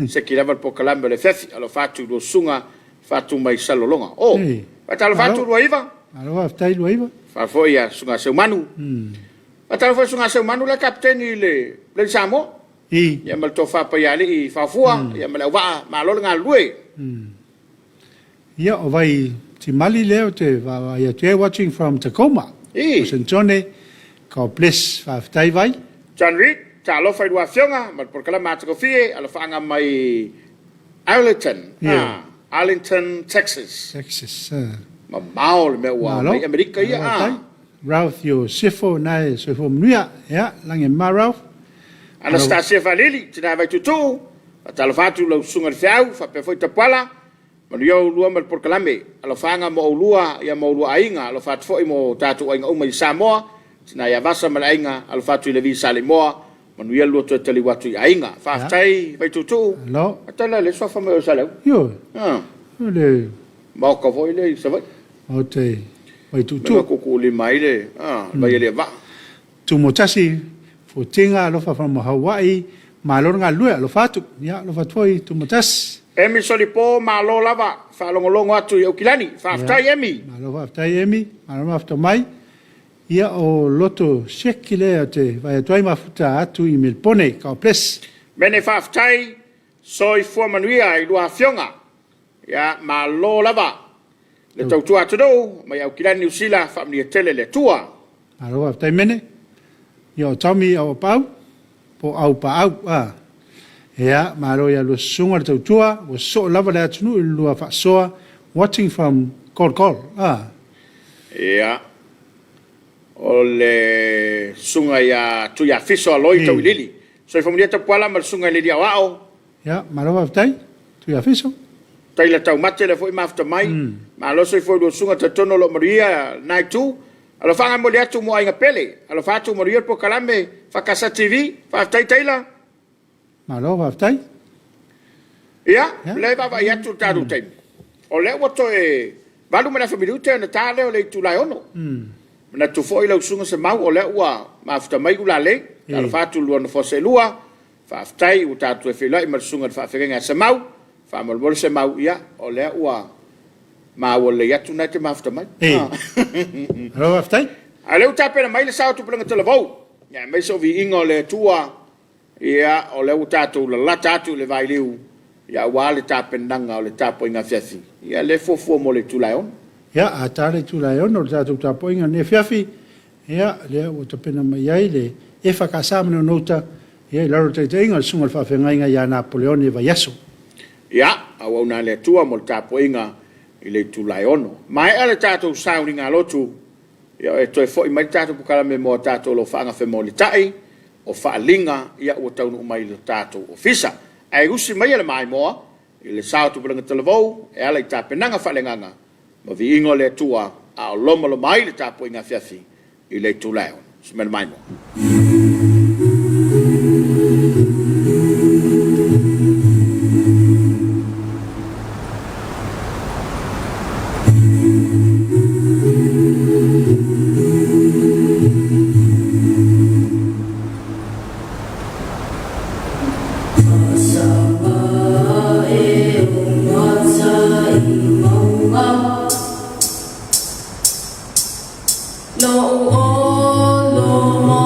se ki lava po kalamba le fefi, alo fatu do sunga, fatu mai salolonga. Oh, atalo fatu luaiva? Alo aftai luaiva. Fa foi sunga seu manu. Atalo foi sunga seu manu la kapteni le Samoa. Ya mal to fa pa yali i fa fua, ya mal wa ma lo nga lue. Ya o vai ti mali leo te va ia te watching from Tacoma. Sentone ka bless fa tai vai. John Reed, ta lo fai dua fionga, ma por kala mata ko fie, ala fanga mai Arlington, Texas. Ma maul me wa mai Amerika ia. Ralph yo sifo nai sifo mnuia ia lange ma Ralph. Anastasia Valili, tina vai tutu. Ta lo fatu lo sunga fiau, fa pe foi tapala. Manuia lua mal por kalame alo fanga mo lua ya mo lua ainga alo fat foi mo tatu ainga uma Samoa sina ya vasa mal ainga alo fatu le visa le moa manuia lua to tali watu ainga fa tai vai tutu no atala le sofa mo sala yo le mo ko voi le sa vai o te vai tutu ko ko le mai le vai le va tu mo tasi fo tinga alo fa from Hawaii malor nga lua alo fatu ya alo fat foi tu mo tas Emi solipo malo lava fa longolongo atu yo kilani fa aftai emi malo aftai emi malo after mai ia o loto sekile ate vai tuai mafuta atu i Melpone ka ples mene fa aftai soi fo manuia i lua fionga ia malo lava le tautua atu do mai au kilani usila fa mni tele le tua malo aftai mene ia tami au pau po au pau ia malo ia lo sunga tau tua o so lava le atunu lua fa soa watching from call ia o le sunga ia tu ia fiso aloi tau lili So fa mulia Tapuaiga ma sunga le dia wao. Ya, malawa tai. Tu ya fiso. Tai la tau mate le foi mafta mai. Ma lo so foi do sunga te tono lo Maria night tu. Alo fanga mo le atu mo ainga pele. Alo fatu mo rio po kalame fa kasa TV, fa tai la. Malawa tai. Ya, le baba ya tu taru tai. O le wato e balu mana famili te na tale o le tu lai ono. Na tu foi lo sunga se mau o le ua mafta mai ula le. Alo fatu lo no fose lua. Fa tai u tatu e fila i mar sunga fa fenga se mau. Fa mo se mau ya o le ua ma o le atu na te mafta mai. Malawa tai. Ale u tape na mai le sao tu planga te lavou. Ya mai so vi ingo le tua. Ya o le u tatu la tatu le vai liu. Ya wale tape nanga o le tapo inga Afiafi. Ya le fofo mo le tulai on. Ya atare tu la ono tatu tapo inga ne Afiafi. Ya le o te pena mai ai le EFKS Samoa nota. Ya laro te inga sunga fa fenga inga ya Napoleone va yaso. Ya au na le tua mo le tapo inga i le tulai ono. Mai ale tatu sauringa lotu. Ya e toi fo i mai tatu pukala me mo tatu lo fanga fe mo le tai o fa linga ya o tau no mai le tatu ofisa. Ai usi mai le mai moa i le sao tu blanga televou e ala i tape nanga whalenganga ma vi ingo le tua a o loma lo mai le tapo inga Afiafi i le tulai on. Sumena mai moa. Lo o lo mo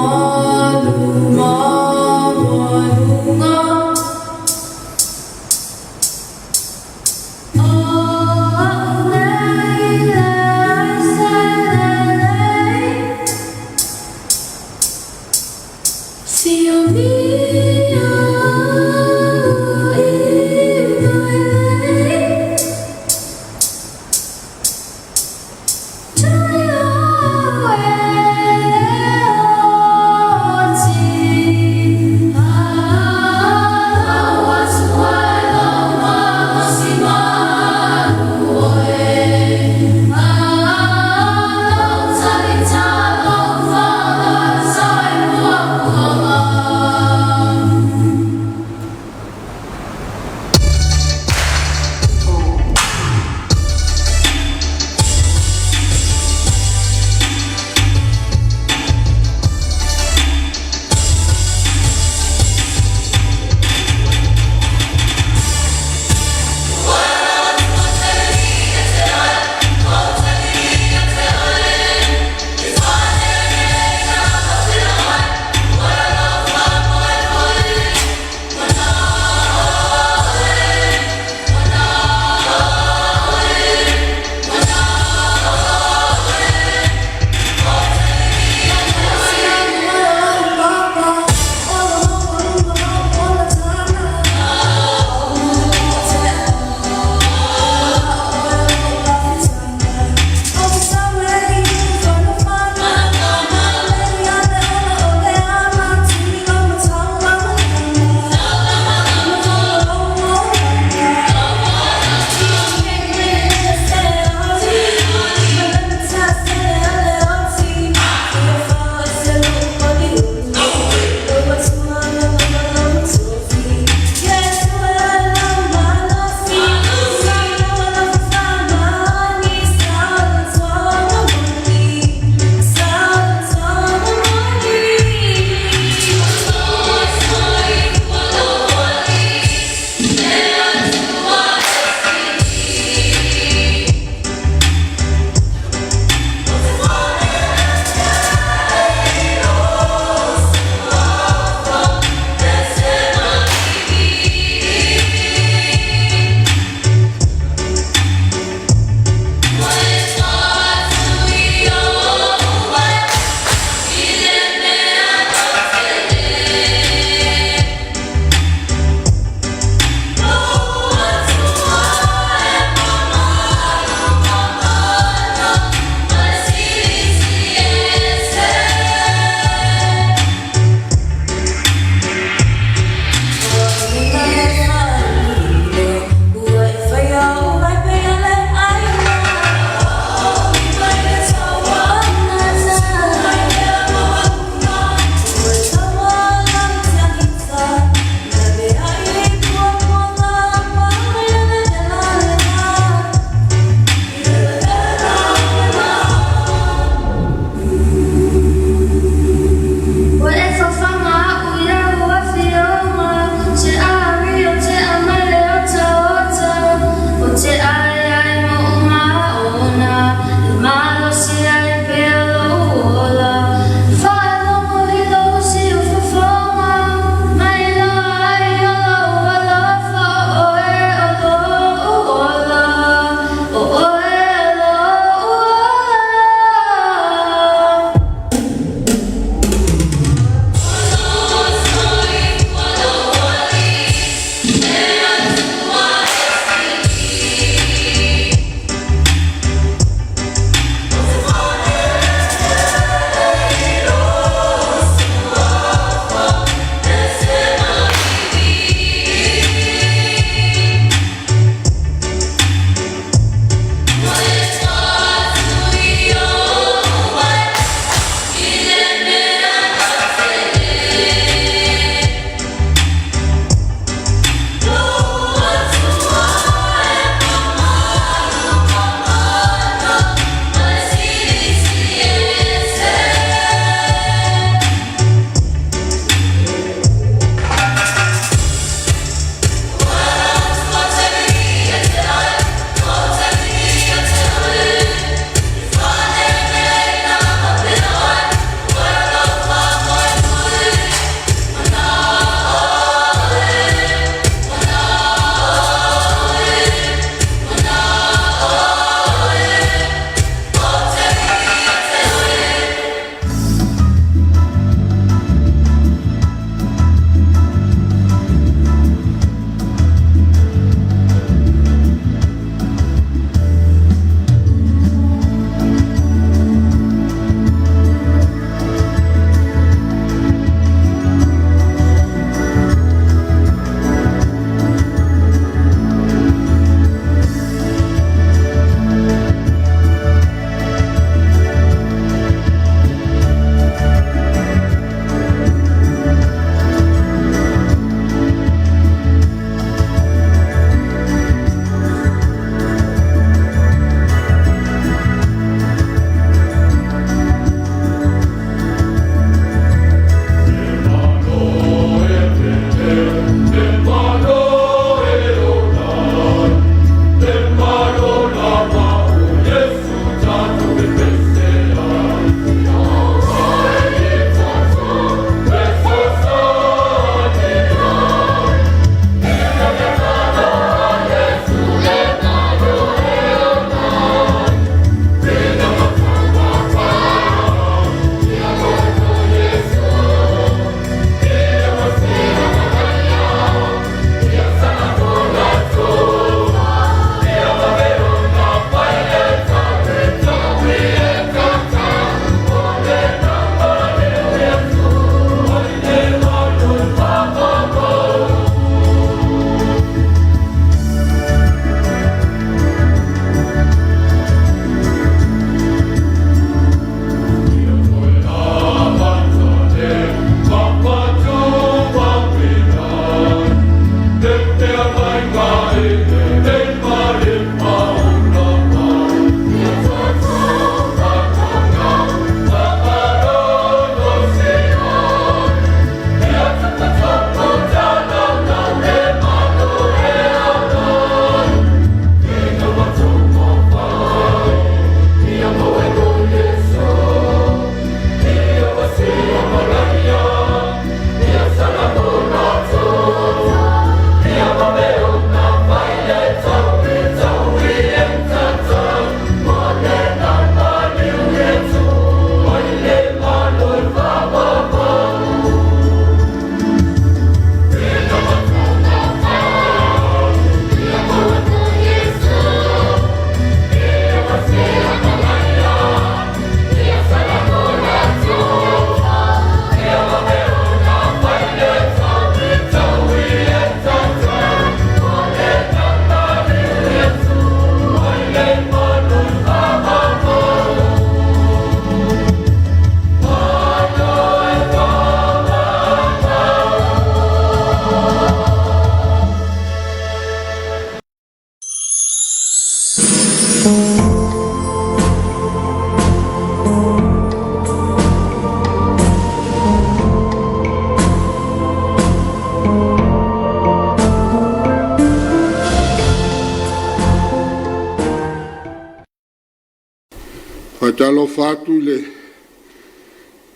Whaitalo whātu le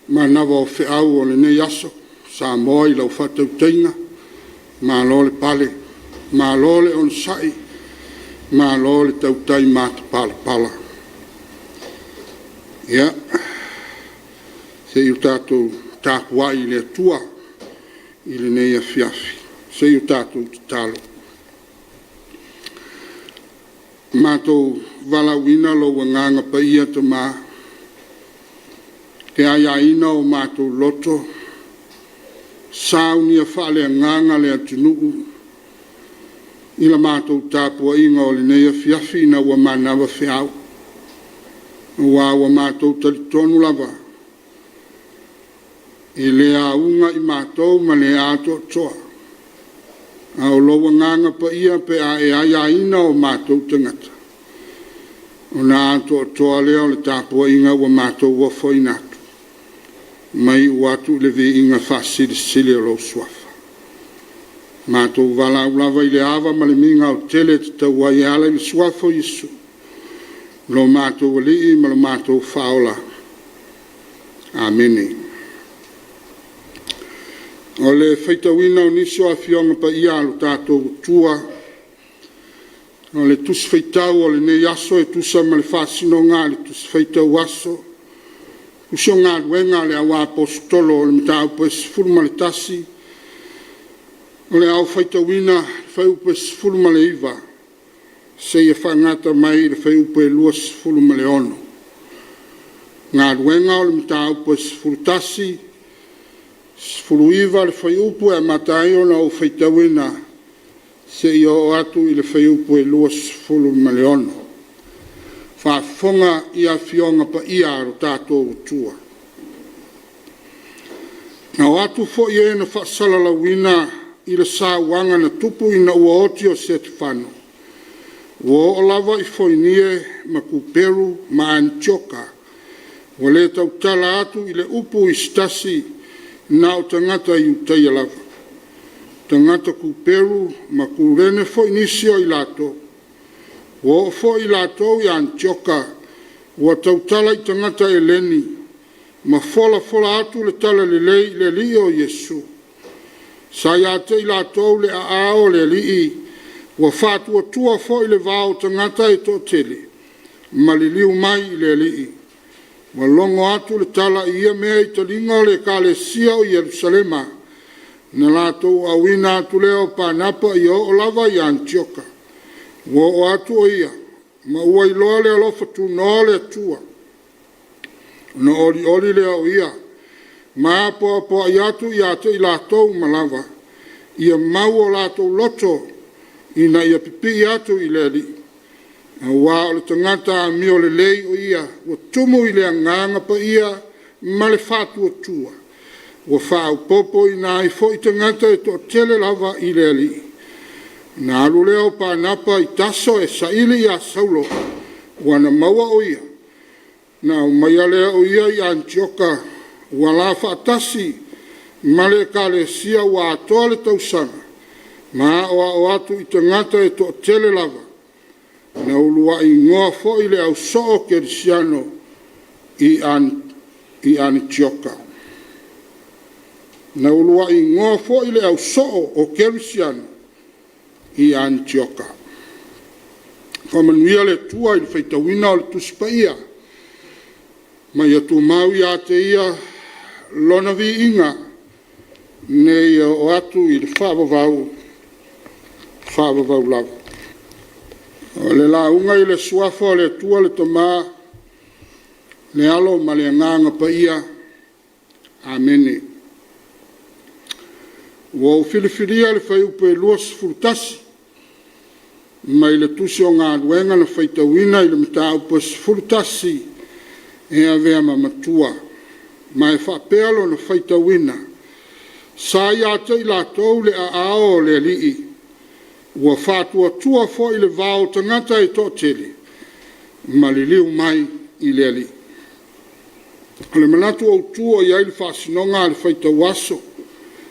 manawa o whiau o le nei aso, Samoa I lau whatau teinga, mā lo le pale, mā lo le on sai, mā lo le tautai māta pala pala. Ia, se iu tātou Tapuaiga I le atua, I le nei Afiafi, se iu tātou te talo. Mātou walawina lo wanganga pa ia te mā, te aiaina o mātou loto, saunia whale nganga le atunuu, I la mātou Tapuaiga o le nei Afiafi na ua manawa whiau, ua mātou talitonu lava, I le aunga I mātou ma le ato toa, a o loa nganga pa ia pe a e aiaina o mātou tangata. O na ato toa leo le Tapuaiga ua mātou wafo inatu. Mai watu le vi inga whasiri sili o lo swafa. Mātou wala ulawa I le awa ma le minga o tele te taua I ala I swafo Yesu. Lo mātou wali ma lo mātou whaola. Amene. O le whaitawina o niso a fionga pa ia alo tātou tua. O le tusi whaitau o le nei aso e tusa ma le whasino ngā le tusi whaitau aso. Usio ngā ruenga le awa apostolo o le mitau pa esifuru ma le tasi. O le au whaitawina whai upa esifuru ma le iwa. Se ia whangata mai le whai upa e lua esifuru ma le ono. Ngā ruenga o le mitau pa esifuru tasi. Fulu iwa le whai upu e matai o na o whaitawina se I o atu I le whai upu e lua fulu maleono. Whafonga I a fionga pa ia aro tātou tua. Na o atu fo I e na whasala wina I le sā wanga na tupu I na ua oti o se te whano. Ua o lava I foinie ma kuperu ma Antioka. Wa le tau tala atu I le upu I stasi na o tangata I utai lava. Tangata ku Peru ma ku rene fo inisio I lato. Wo fo I lato I Antioka. Wa tautala I tangata e leni. Ma fola atu le tala le lei le li o Yesu. Sa iate I lato le a ao le li. Wa fatu o tua fo I le vao tangata e to tele. Ma li liu mai I le li. Wa longo atu le tala ia mea I talinga le kalesia o Yerusalema. Na lato awina atu leo pa napa I o lava I Antioka. Wa o atu o ia. Ma ua I loa le alofa tu noa le atua. Na oli le o ia. Ma apo I atu I atu I lato malava. Ia mau o lato loto. Ina ia pipi atu I le li. Wa o le tangata a mio le lei o ia, wa tumu I le anganga pa ia, ma le fatu o tua. Wa whao popo I nā I fo I tangata e to tele lava I le ali. Nā alu leo pa napa I taso e saili a saulo, wa na maua o ia. Nā umaya leo o ia I Antioka, wa la whaatasi, ma le kale sia wa atoa le tausanga. Ma o atu I tangata e to tele lava. Na ulua I ngoa fo I le au soo kerisiano I Antioka. Na ulua I ngoa fo I le au soo o kerisiano I Antioka. Whamanuia le tua I le whaitawina o le tusipaia. Ma ia tu mau I ate ia lona vi inga nei o atu I le whaavavau lava. O le launga I le suafa o le tua le toma le alo ma le nganga pa ia. Amene. Wa o filifiria le whai upe luas furtasi. Mai le tusi o ngā ruenga na whaitawina I le mita upe furtasi e a vea mamatua. Mai whapealo na whaitawina. Sa iata I latou le a ao le lii. Ua whātua tua fo I le vao tangata I tō tele. Ma le liu mai I le ali. Le manatu au tua I aile whasinonga le whaitawaso.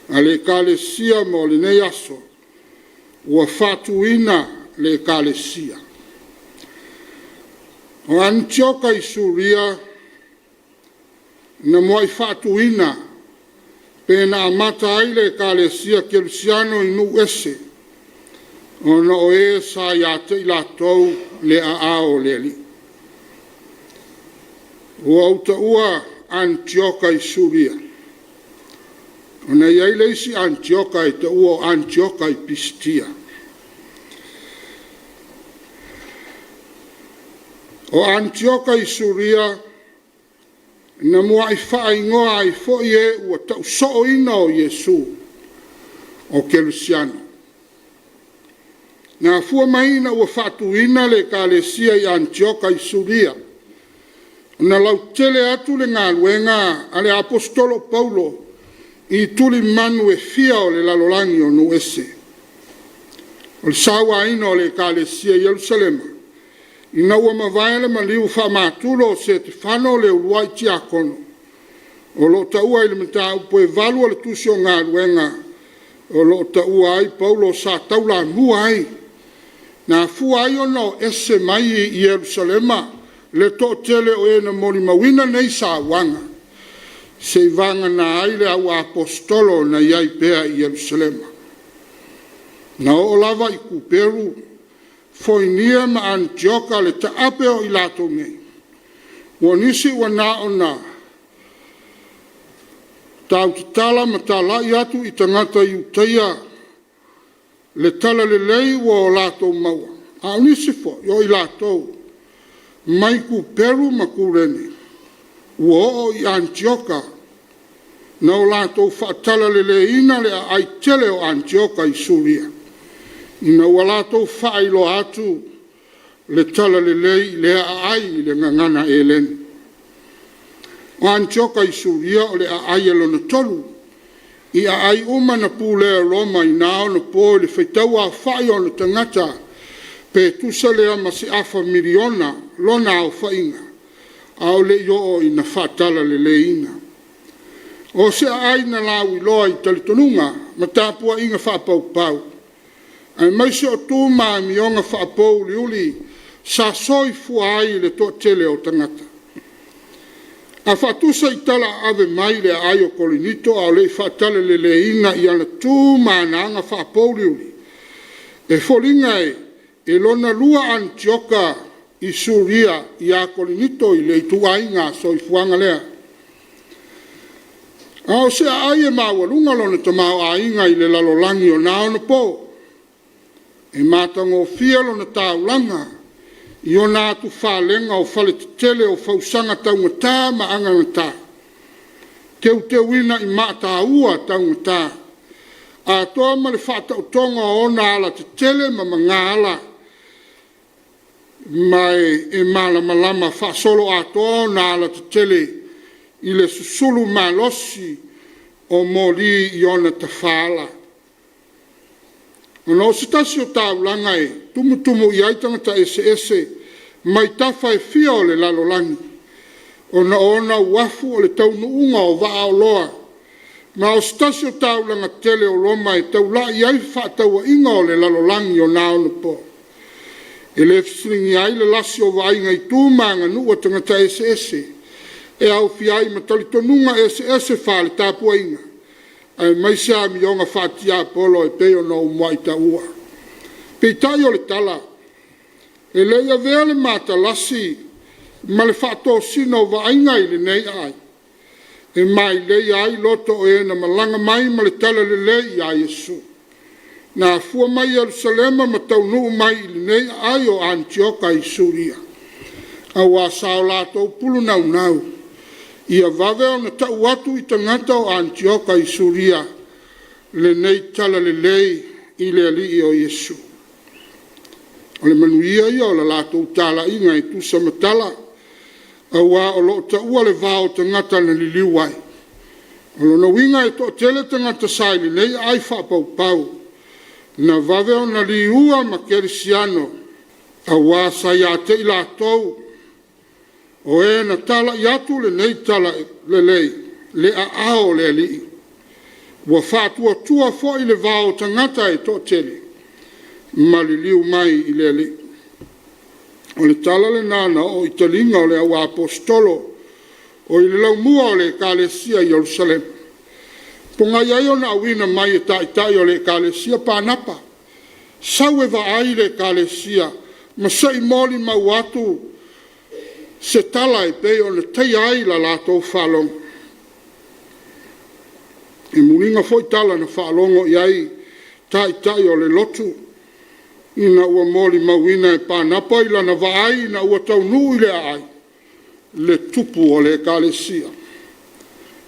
A le kalesia mo le nei aso. Ua whātuina le kalesia. O Antioka i Suria na mo i fatuina pe na amata ai le kalesia Kerusiano i nu ese o na o e sa ia te i latou le a o le li. O auta ua Antioka i Suria. O na iai leisi Antioka i te ua Antioka i Pistia. O Antioka i Suria na mua i whaingoa i fo ie ua tau so ina o Yesu o Kerusiano. Na fua maina ua whatuina le kalesia i Antioka i Suria. Na lau tele atu le ngā luenga ale apostolo Paulo i tuli manu e fia o le lalolangi o nu ese. O le sawa ina o le kalesia i Jerusalema. Ina ua mawai ma liu whamatulo o Stefano le uruai tiakono. O lo taua i le mta upo e valu o le tusio ngā luenga. O lo taua ai Paulo sa taula mua ai. Na fua ai o no ese mai i Jerusalema le to tele o e na mori mawina nei sa wanga. Se vanga na ai le au apostolo na iai pea i Jerusalema. Na o lava i kuperu foinia ma Antioka le taape o i lato nei. Ua nisi ua na o na tau tala ma tala i atu i tangata i utaia le tala le lei ua o lato maua. A nisi fo, i o i lato mai ku peru ma ku rene. Ua o i Antioka na o lato whaatala le leina le ai tele o Antioka i Suria. Ina walato whailo atu le tala le lei le ai le ngangana e len. O Antioka i Suria o le ai alo na tolu. I ai uma na pule Roma i nao na po le whaitaua whai o na tangata pe tusa lea ma se afa miliona lona au whainga. Au le yo o ina whaatala le leina. O se ai na lau i loa i talitonunga ma tāpua inga whapau pau. Ai mai se o tū maa mionga whaapou liuli sa soi fua ai le to tele o tangata. A whatusa i tala ave mai le ai o kolinito au le whaatale le leina i ana tū maa naanga whaapou liuli. E folinga e lona lua Antioka i Suria i a kolinito i le tuainga soi fuanga lea. Au se ai e mawalunga lona tamau ainga i le lalolangi o nao na po. E matango fialo na taulanga i o nā tu whalenga o whale tele o whausanga taunga tā ma anga na tā. Teu te wina i mata ua taunga tā. A toa ma le whata o tonga o nā ala te tele ma ngā ala. Mai e mala malama whasolo a toa nā ala te tele i le susulu malosi o moli i ona ta whala. Ono se tasi o taulanga e tumutumu i aitangata ese mai tafa e fia o le lalolangi. Ona uafu o le taunu unga o waa o loa. Ma o se tasi o taulanga tele o Roma e taula i ai whaataua inga o le lalolangi o naona po. E le fisiringi ai le lasi o wainga i tūmanga nu o tangata ese. E au fiai ma talitonunga ese whale Tapuaiga. Ai mai se a mionga whatia polo e peo no umaita ua. Pei tai o le tala. E leia vea le mata lasi ma le whato sino vainga i le nei ai. E mai leia ai loto e na malanga mai ma le tala le lei a Yesu. Na fua mai Jerusalema ma taunu mai i le nei ai o Antioka i Suria. A wa sao lato pulu nau nau. Ia vave o na tau atu i tangata o Antioka i Suria le nei tala le lei i le alii o Yesu. O le manuia ia o la lato utala inga i tusa matala a wa o lo ta ua le vao tangata na liliwai. O lo na winga e to tele tangata sai le nei ai whapau pau na vave o na liua ma Kerisiano a wa sa ia te i latou. O e na tala i atu le nei tala le lei, le a ao le li. Wa whātua tua fo i le vao tangata e tō tele, ma li liu mai i le li. o le tala le nana o i talinga o le au apostolo o i le laumua o le ekalesia i Jerusalem. Ponga iai o na awina mai e tai o le ekalesia pānapa. Sau e vaai le ekalesia, ma sai moli mau atu se tala e pe o le tei ai la latou whalong. E mulinga foi tala na whalongo iai tai o le lotu. Ina ua moli mauina e pānapa ila na vaai na ua taunu i le ai. Le tupu o le ekalesia.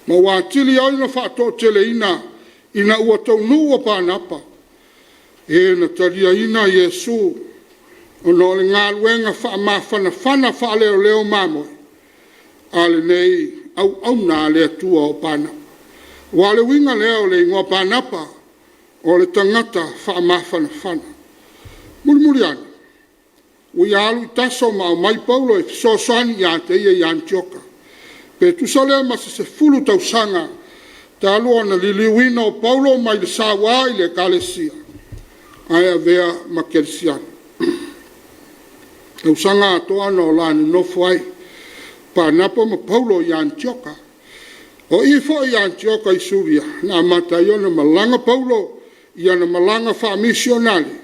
Ma wātili au na whātō tele ina ua taunu o pānapa. E na taria ina Yesu o no le ngā luenga whaamawhana whaaleo leo māmoe. Ale nei au nā le atua o pānapa. Wale winga leo le ingoa pānapa o le tangata whaamawhana. Muri ana. Ui alu i taso ma o mai Paulo e fisosoani i ate ia i Antioka. Pe tusalea masa se fulu tausanga ta alua na liliwina o Paulo mai le sawa i le ekalesia. Aia vea ma kerisiana. Tausanga atoana o lani nofo ai. Pānapa ma Paulo i Antioka. O ifo i Antioka i Suria. Na mata iona malanga Paulo i ana malanga Faamisionare.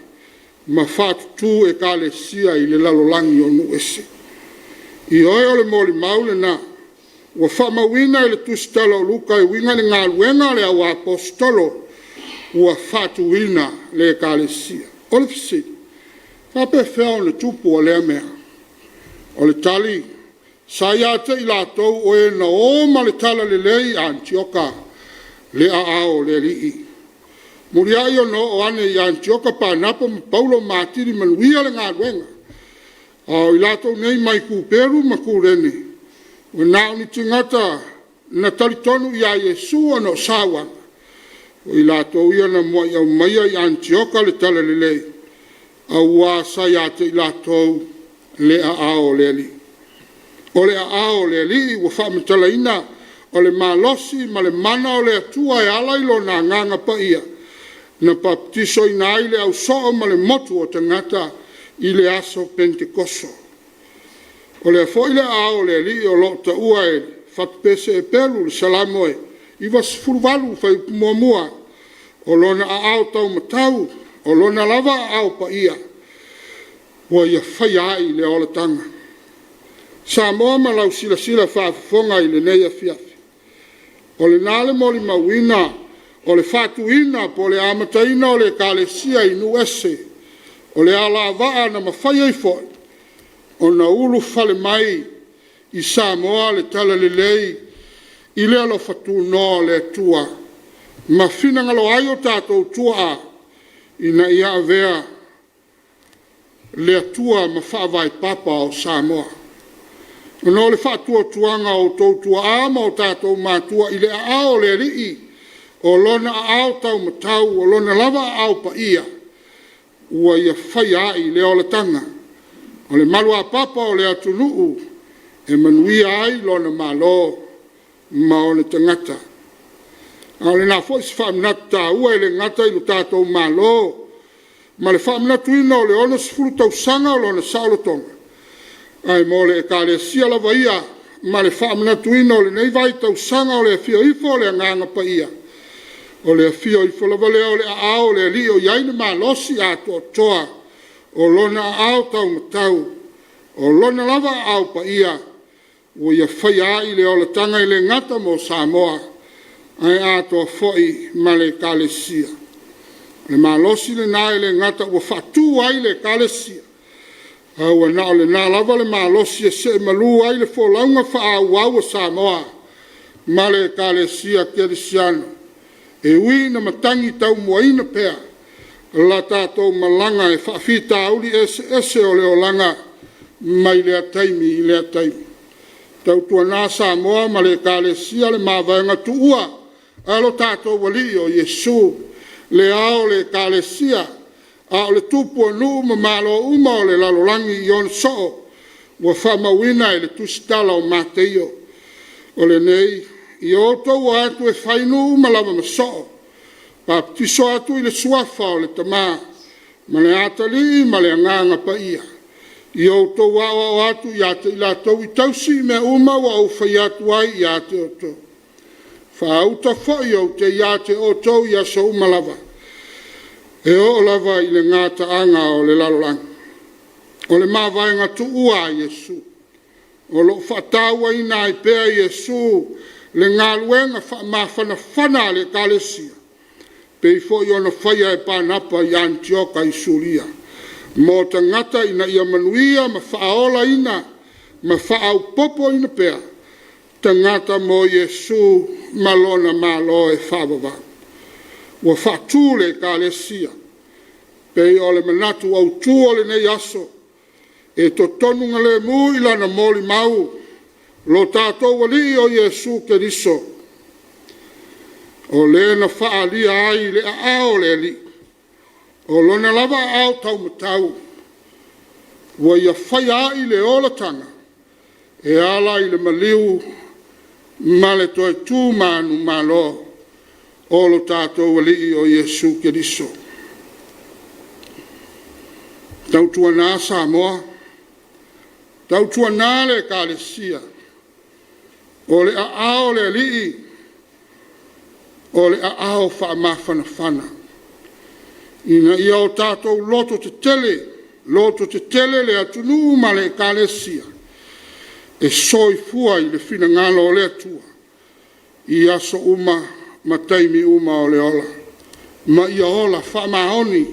Ma whātutu ekalesia i le lalolangi o nuese. I oe o le moli maule na, wa whamawina i le tustalo luka i winga ni ngā luenga le au apostolo, wa whātuina le ekalesia. O le fisi, whape whao le tupu o le mea. O le tali, saiate i lātou o e na oma le tala le lei Antioka, le ao le rii. Muriai o no o ane i Antioka Pānapa ma Paulo Mātiri manuia le ngā ruenga. O i lātou nei mai kūperu ma kūrene. O nāo ni tingata na taritonu i a Yesu o no sāwanga. O i lātou ia na mua i au maia i Antioka le tala le lei. A ua saiate i lātou le a ao le li. O le a ao le li ua whamitala ina o le mālosi ma le mana o le atua e alailo na nganga pa ia. Na baptiso i nai le au so'o ma le motu o tangata i le aso Pentekoso. O le afo i le ao le li o lo ta ua e whapese e pelu le salamoe i was furuwalu whai muamua o lona a ao tau matau o lona lava a ao pa ia o ia whai ai le ola tanga. Samoa ma lau sila whaafonga i le nei Afiafi. O le nale moli mawina o le whātuina po le amataina o le ekalesia i nuese, o le ala waa na mawhai ei foi, o na ulu whale mai i Samoa le tala le lei, i le alo whatu no le tua, ma whina ngalo ai o tātou tua a, i na ia avea le tua ma whaavai papa o Samoa. O no le whatua tuanga o tau tua ama o tātou mātua i le ao le rii, o lona ao tau matau, o lona lava ao pa ia, ua ia whai ai le ola tanga. O le malua papa o le atunuu, e manuia ai lona malo, ma o le tangata. O le na fwoi si whaminata ua e le ngata i lo tātou malo, ma le whaminatu ina o le ona sifuru tau sanga o lona saulotonga. Ai mo le ekalesia lava ia, ma le whaminatu ina o le nei vai tau sanga o le fio ifo o le nganga pa ia. O le fio i whalava leo le ao le li o iaina ma losi a toa o lona ao tau matau o lona lava ao pa ia o ia whai ai le o le tanga i le ngata mo Samoa ai a toa foi ma le ekalesia. Le ma losi le na i le ngata o whatu ai le ekalesia. Au na o le na lava le ma losi e se malu ai le folaunga wha au Samoa ma le ekalesia kerisiano. E ui na matangi tau muaina pea, la tātou malanga e whaafita auli ese o leo langa mai lea taimi i lea taimi. Tau tua nā Samoa ma le ekalesia le mawaianga tuua, alo tātou wali o Yesu, le ao le ekalesia, a o le tupu anu ma malo uma o le lalolangi i on soo, wa whamawina e le tusitala o mateio, o le nei, i oto ua atu e whainu malama maso, pa tiso atu i le suafa o le tamā, ma le atali ma le anganga pa ia. I o tō wā atu ia te ila tau I tausi me uma wa o whai atu ai ia te o tō. Whauta whai o te ia te o tō ia so umalava. E o lava I le ngāta anga o le lalolanga. O le māwaenga tu ua Yesu. O lo whataua ina I pēa Yesu le ngā luenga whamawhana le kālesia. Pei fo I ona whaia e pānapa I Antioka I Suria. Mō ta ngata ina ia manuia ma whaola ina, ma whaau popo ina pēa. Ta ngata mō Yesu malona malo e whawawa. Wa whatu le kālesia. Pei o le manatu au tū o le nei aso. E to tonunga le mu ilana moli mau. Lo tātou wali o Yesu Keriso. O le na whaalia ai le ao le li. O lona lava au tau matau. Wa ia whai ai le olatanga. E ala I le maliu. Ma le toi tū manu malo. O lo tātou wali o Yesu Keriso. Tau tua nā Samoa. Tau tua nā le kālesia. O le ao le lii. O le ao whaamawhanawhana. Ina ia o tātou loto te tele le atunu ma le kālesia. E soi fua I le whina ngalo o le atua. I aso uma, ma taimi uma o le ola. Ma ia ola whaamahoni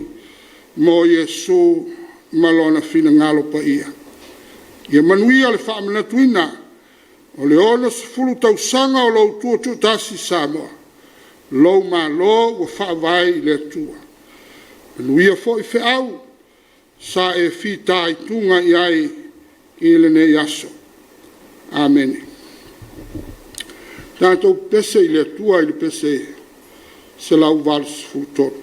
mo Yesu malona whina ngalo pa ia. Ia manuia le whaamanatuina o le ona se fulu tau sanga o lau tua tutasi Samoa. Lau ma lo wa whaavai le atua. Manuia fo I whiau sa e whita I tunga I ai I le ne yaso. Amen. Tātou pese I le atua I le pese se lau valis futoru.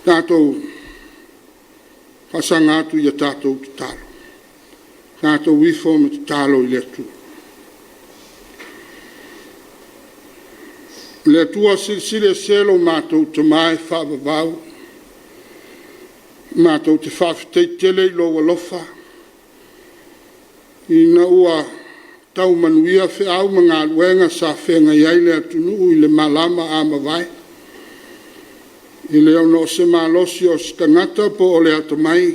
Tātou pasanga atu ia tātou te talo. Tātou wifo me te talo i le atua. Le atua silisile selo mātou te mai whaavavau. Mātou te whaafitei tele i loa lofa. Ina ua tau manuia whiau mga luenga sa whenga iaile atunu i le malama a mawai. I le ono se malosi o skangata po o le atamai.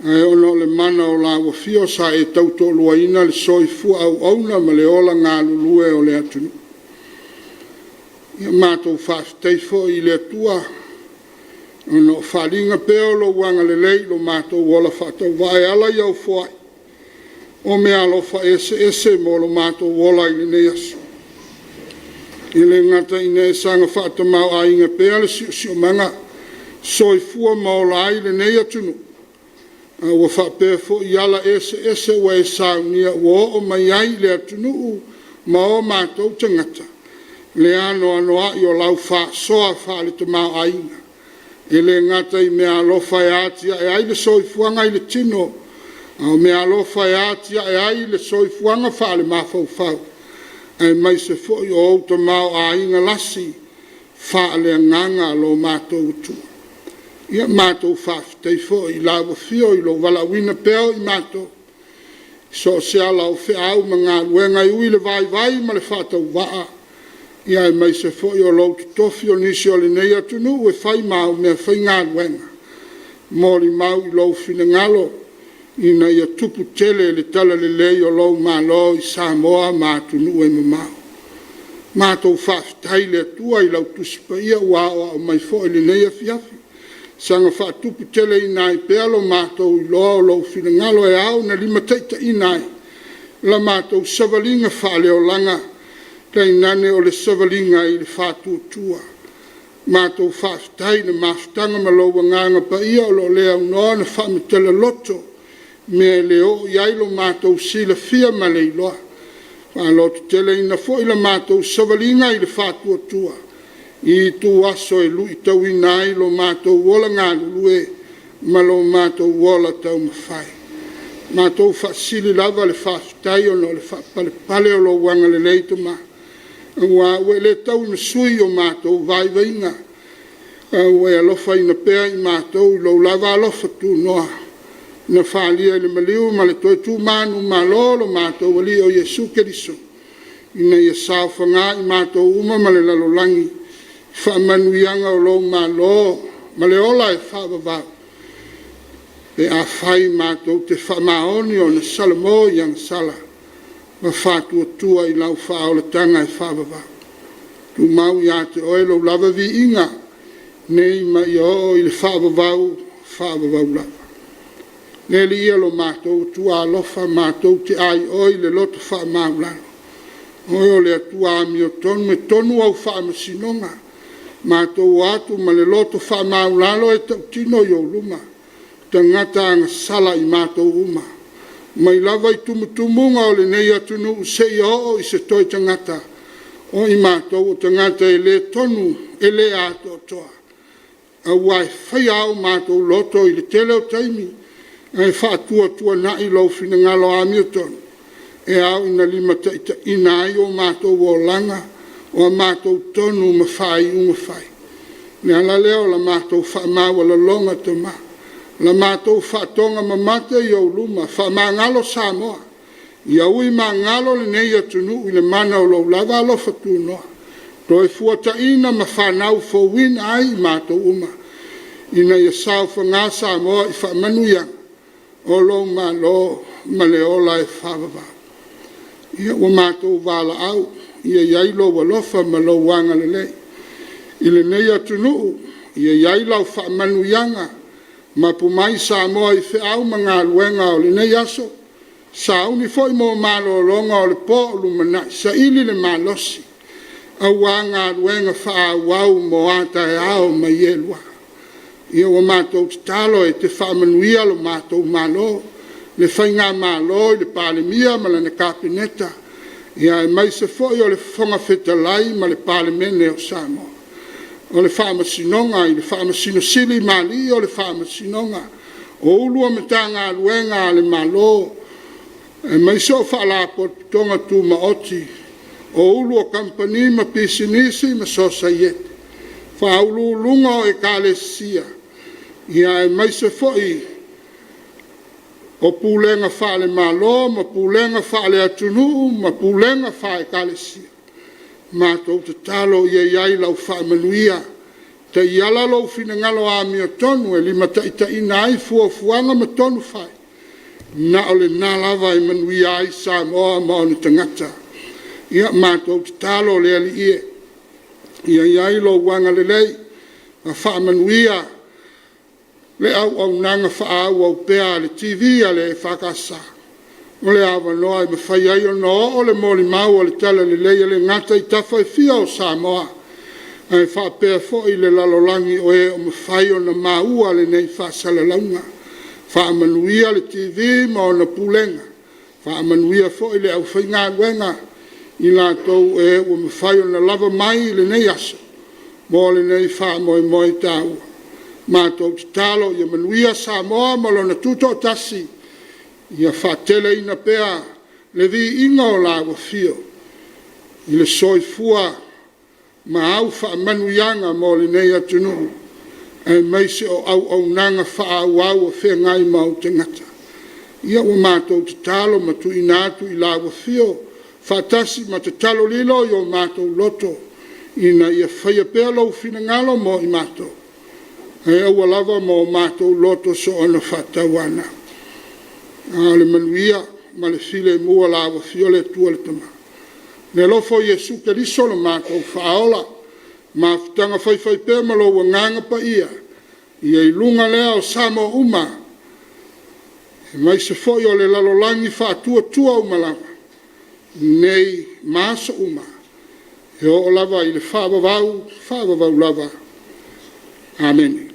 Ai ono le mana o la wafio sa e tauto luaina le soifua au auna ma le ola ngā lulue o le atunu. Ia mātou whaafitei fo i le atua. Ono whalinga peo lo wanga le lei lo mātou wala whatau vai ala iau foai. O mea alofa ese mo lo mātou wala i le neasu. I le ngata i ne sanga whatamau a inga pea le sio manga soifua maola i le nei atunu. Ua whapea fo i ala ese wa e saunia ua o mai ai le atunu ma o mātou tangata. Le ano i o lau wha soa wha le tamau a inga. I le ngata i mea alofa e atia e ai le soifuanga i le tino. Au mea alofa e atia e ai le soifuanga wha le mawhau whau. Ai mai se fo i o auta mau a inga lasi wha le nganga lo mātou utua. Ia mātou whaaftei fo i lawa fio i lo wala wina peo i mātou. So se ala o whi au ma ngā luenga i ui le vai ma le whātau waa. Ia ai mai se fo i o lau tutofi o nisi o le nei atunu ue whai mau mea whai ngā luenga. Mori mau i lau whina ngalo. Ina ia tupu tele le tala le lei o lau malo i Samoa mātunu e mamau. Mātou whaafitai le atua i lau tusipa ia ua o mai fo i le nei Afiafi. Sanga whaatupu tele i nai pealo mātou i loa o lau whingalo e au na lima teita i nai. La mātou savalinga whaale o langa tei nane o le savalinga i le whaatuatua. Mātou whaafitai na mawhitanga malaua nganga pa ia o lo lea unoa na whaamitele loto. Me leo iailo mātou sila fia ma le iloa. Whalotu tele ina fo ila mātou savalinga i le whātua. I tu aso e lui tau ina ilo mātou wola ngā lulue, ma lo mātou wola tau mawhai. Mātou whaasili lava le whaafitai o no le whaapale o lo wanga le leito ma. Ua ue le tau ina sui o mātou vai vainga. Ue alofa ina pea i mātou lo lava alofa tu noa. Na whaalia le maliu ma le toi tū mānu ma lolo mātou wali o Yesu Keriso. Ina ia sao whanga i mātou uma ma le lalolangi. Whaamanuianga o lo ma lo ma le ola e whaavavau. E a whai mātou te whaamaoni o na salamo i ang sala. Ma whātua tua i lau whaolatanga e whaavavau. Tu mau i a te oelo lava vi inga. Nei ma i o i le whaavavau lava. Neli ia lo mātou tua alofa mātou te ai oi le loto wha maulano. Oi o le atua ami o tonu me tonu au wha masinonga. Mātou atu ma le loto wha maulano e tau tino i o luma. Tangata anga sala i mātou uma. Mai lava i tumutumunga o le nei atunu se i o i se toi tangata. O i mātou o tangata e le tonu e le ato toa. A wai whai au mātou loto i le tele o taimi. E whaatua na i lau whina ngalo a Milton. E au ina lima taita ina ai o mātou o langa o a mātou tonu ma whai unga whai. Ne ala leo la mātou whaamawa la longa te ma. La mātou whaatonga ma mate i au luma whaama ngalo Samoa. I au i ma ngalo le nei atunu i le mana o lau lava alo whatu noa. Toi fuata ina ma whanau fo win ai i mātou uma. Ina ia sao whanga Samoa i whaamanuianga. O lo ma lo ma le ola e whaavava. Ia o mātou wala au, ia iailo walofa ma lo wanga le lei. I le nei atunu, ia iailo whaamanu ianga, ma pumai Samoa i whiau ma ngā luenga o le nei aso. Sa uni foi mo malo longa o le po o lumanai, sa ili le malosi. A wanga luenga wha wau mo ata e ao ma ielua. Ia o mātou te talo e te whaamanuia lo mātou malo, le whainga malo, le palemia ma le kapineta. Ia e mai se foi o le whonga whetalai ma le palemene o Samoa. o le whaamasinonga i le whaamasinosili mali o le whaamasinonga. O ulua matanga luenga le malo e mai so whaala po tonga tu maoti o ulua kampani ma pisinisi ma sosaiete. Whaulu lunga o e kalesia ia e mai se foi o pulenga whaale malo ma pulenga whaale atunu ma pulenga whae kalesia. Ma tau te talo ia iai lau whaamanuia te iala lau fina ngalo a mio tonu e lima ta ita ina ai fuanga ma tonu whae. Na ole nā lava e manuia ai Samoa ma o tangata. Ia ma tau te talo le ali ie. Ia iai lo wanga le lei ma whaamanuia le au nanga whaau au pea le TV a le whakasa. O le awa noa i mawhai ai o noa o le moli mau o le tala le leia le ngata i tawhai fia o Samoa. Ai whapea fo i le lalolangi o e o mawhai o na maua le nei whasala launga. Whaamanuia le TV ma o na pulenga. Whaamanuia fo i le au whainga wenga i la tau e o mawhai o na lava mai le nei aso. Mo le nei wha moi tāua. Ma tau te talo i manuia Samoa ma lo na tuto tasi. Ia whatele ina pea le vi inga o la wafio. I le soifua ma au whaamanuianga mo le nei atunu. E meise o au nanga whaau au a whea ngai mau te ngata. Ia wa mātou te talo ma tu inatu i la wafio. Whatasi ma te talo lilo i o mātou loto. Ina ia whaia pea lau fina ngalo mo i mātou. E aua lava mo mātou loto so ana whatawana. Le manuia ma le file mua la wafio le tua le tama. Le lofo Yesu Keriso le mātou whaola. Ma tanga whai pē malo wa nganga pa ia. Ia i lunga lea o Samoa uma. E mai se foi o le lalolangi whātua tua umalama. Nei māsa uma. E o lava i le whāwawau lava. Amen.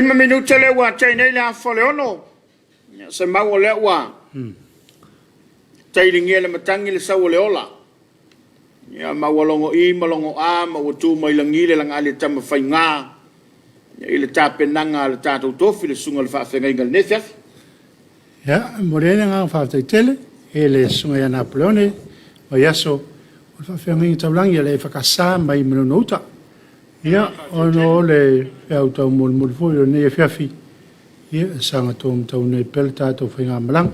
5 minuta le ua tai nei la fole ono. Se mau le ua. Tai ringi le matangi le sau le ola. Ya mau longo I malongo a mau tu mai langi le langa le tama fai ngā. Ya ile tapenanga le tātou tofi le sunga le whaafenga inga le nefiafi. Ya, morena ngā whaatai tele, e le sunga ia Napoleone, o yaso, o whaafenga inga taulangi le whakasā mai manonouta. Ya, ono le whiau tau mori fōi o nei Afiafi. Ya, sanga tōm tau nei pele tātou whainga malang.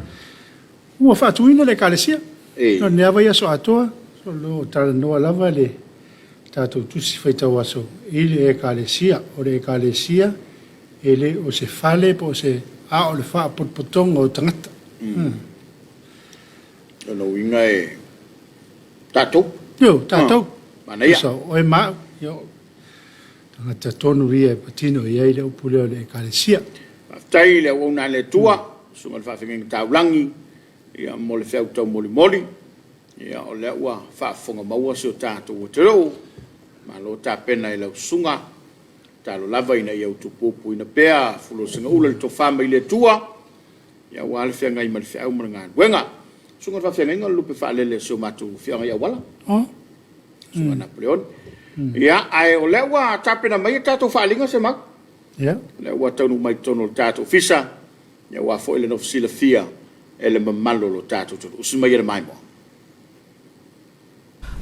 Ua whaatuina le kālesia. No neawa yaso atoa, so lo tala noa lava le tātou tusi whaitau aso. Ile e kālesia, o le kālesia, ele o se whale po se o le wha potpotonga o tangata. Ono inga e tātou? Yo, tātou. Mana ia. So, o e mā, yo, tangata tonu ria e patino i eile upule o le kālesia. Tai le wona le tua, sunga le whaafenga taulangi, ia mo le whiau tau moli. Ia o le ua whaafonga maua se o tātou o te rau, ma lo tā pena i lau sunga, talo lava ina iau tupupu ina pea, fulo singa ula le tofama i le tua, ia ua le whianga i ma le whiau mana ngā nuenga. Sunga le whaafenga inga lupe whaalele se o matu whianga ia wala. Sunga Napoleon. Ia, ai o le ua tā pena mai tātou whaalinga se mak. Ia. Le ua taunu mai tono le tātou fisa, ia ua fo ele no fisila fia, ele mamalo lo tātou tono. Usuma ia mai moa.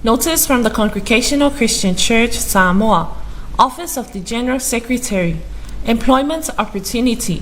Notice from the Congregational Christian Church Samoa, Office of the General Secretary, Employment Opportunity.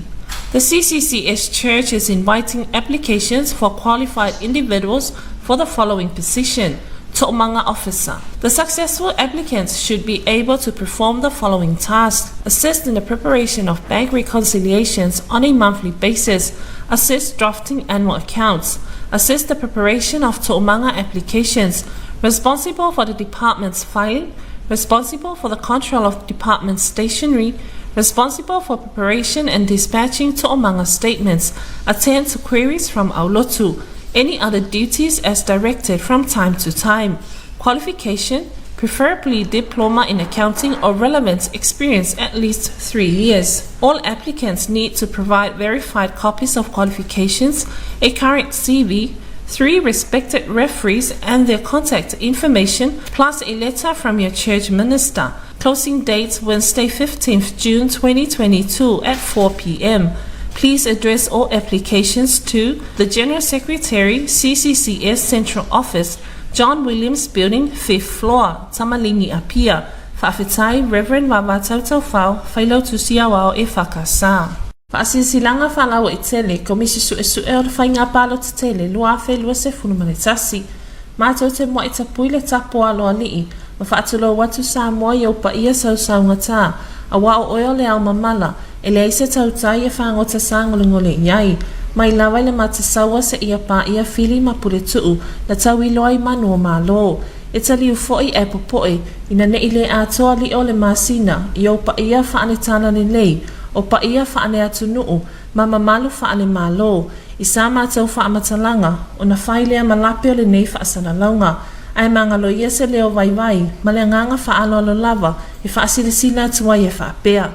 The CCCS Church is inviting applications for qualified individuals for the following position: To'omanga Officer. The successful applicants should be able to perform the following tasks: assist in the preparation of bank reconciliations on a monthly basis, assist drafting annual accounts, assist the preparation of To'omanga applications, responsible for the department's filing, responsible for the control of the department's stationery, responsible for preparation and dispatching To'omanga statements, attend to queries from Aulotu, any other duties as directed from time to time. Qualification, preferably diploma in accounting or relevant experience at least 3 years. All applicants need to provide verified copies of qualifications, a current CV, 3 respected referees and their contact information, plus a letter from your church minister. Closing date Wednesday 15th June 2022 at 4 p.m. Please address all applications to the General Secretary, CCCS Central Office, John Williams Building, 5th floor, Tamalingi Apia. Whaafetai Reverend Wawatautau Whau, Whailau Tusiawao EFKS. Whaasisilanga whalau I tele, komisi su'e o le whainga palo te tele, lua awhi lua se funumanetasi. Mātou te moa I tapui le tapo aloa li'i, ma whaatulo watu Samoa I upa ia sausaunga tā, a wao oeo le au mamala, e le aise tautai e whangota sangolingole iai, mai lawa le matasaua se ia pa ia fili mapure tuu, na tau I loa I manua malo. E tali u fo'i e popoe, ina ne ile atoa li o le masina, I upa ia whaanetana le lei, o pa ia whaane atu nuu, ma mamalu whaane malo, I sa mātou whaamatalanga, o na whailea malape o le nei whaasanalaunga, ai mangalo ia se leo vai, ma le nganga whaalo alo lava, I whaasilisina tuai e whaapea.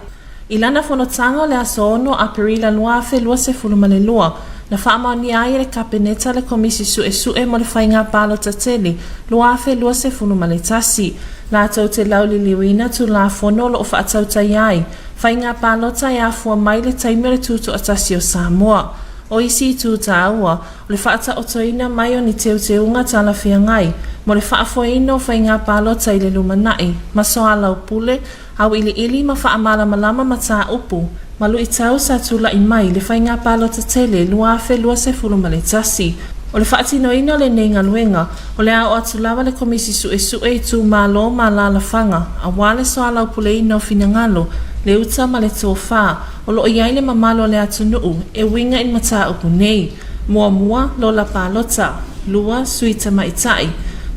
I lana whanotanga le aso ono a perila luafe lua se fulumale lua, na whaamani ai le kapeneta le komisi su'e mo le whainga palo tatele, luafe lua se fulumale tasi, la tau te lauli liwina tu la whanolo o whaatautai ai, whainga palota e afua mai le taimere tutu atasi o Samoa. O isi tu tāua, o le whaata otoina mai o ni teuteunga tala whiangai, mo le whaafoina o whainga palota I le lumanai, ma soa lau pule, au ili ma whaamala malama ma tā upu, ma lui tau sa tula I mai le whainga palota tele luafe lua se fulumale tasi. O le whaatinoina le nenga luenga, o le ao atulawa le komisi su'e I tu malo ma la whanga, a wale soa lau pule ino finangalo, le uta ma le tōwha, o lo iai le mamalo le atunuu, e winga in mata upu nei, mua lo la palota, lua suita maitai,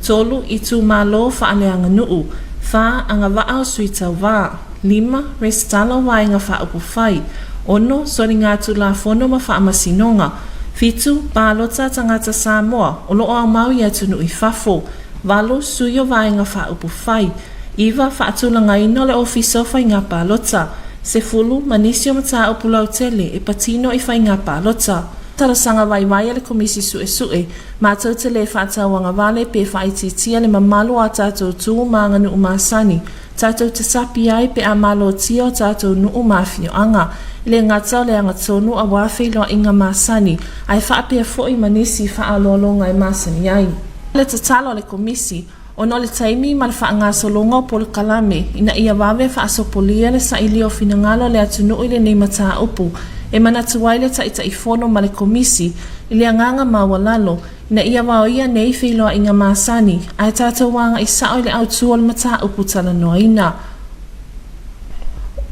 tolu I tu malo whaaleanga nuu, wha anga waa suita wā, 5 restalo wainga wha upu whai, ono sori ngā tu la fono ma wha amasinonga, 7 palota tangata Samoa, o lo o mau I atunuu I whafo, 8 suyo wainga wha upu whai, Iwa whaatulanga ino le ofiso whainga palota, Se fulu manisi o mata o pulau tele e patino I whainga pālota. Tarasanga waiwai le komisi sue mātou te le whaatawanga wale pe whaititia le mamalu a tātou tū mānganu umasani. Tātou te sapi ai pe a malo tio tātou nuu mafio anga. Le ngatau le anga tonu a wawhilo inga masani. Ai whaapea foi manisi whaalolonga e masani ai. Le tatalo le komisi o no le taimi ma le whaangasolonga o polo kalame ina ia wawe whaasopolia le sa ilio finangalo le atunu ile nei mata upu. E manatuai le taita ifono ma le komisi ili anganga mawalalo ina ia wao ia nei whiloa inga masani ai tātou wanga I sao ile au tuo le mata upu tala noina.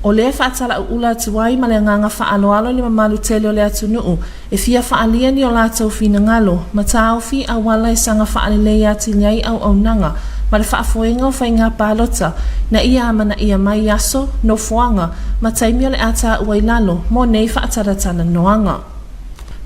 O le whaatala ula tuai ma le anganga whaaloalo le mamalu tele o le atunuu e fia whaalia ni o lātou finangalo ma tāofi a wala sanga whaalelei ati niai au nanga ma le whaafoenga o whainga pālota na ia amana ia mai aso no fuanga ma taimi o le ata uailalo mo nei whaataratana noanga.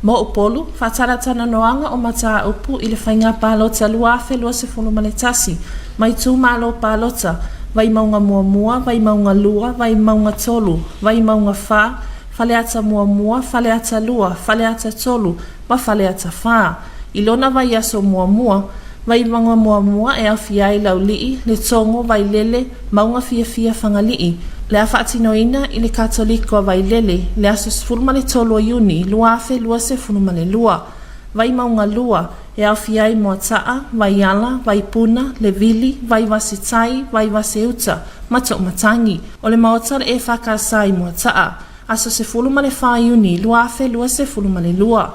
Mo upolu, whaataratana noanga o mata upu I le whainga pālota luafe lua se funu maletasi mai tū malo pālota vai maunga mua, vai maunga lua, vai maunga tolu, vai maunga wha, whaleata mua, whaleata lua, whaleata tolu, wa whaleata wha. Ilona vai aso mua, vai maunga mua e awhiai lau lii, le tongo vai lele, maunga fia whangalii. Le awhaatinoina I le katoliko vai lele, le aso sfurma le tolu o yuni, luafe lua se funuma le lua. Vai maunga lua, e awhiai moa taa, vai ala, vai puna, le vili, vai wasitai, vai waseuta, mato matangi. O le maota le e whakasai moa taa, aso se fuluma le whaiuni, luafe lua se fuluma le lua.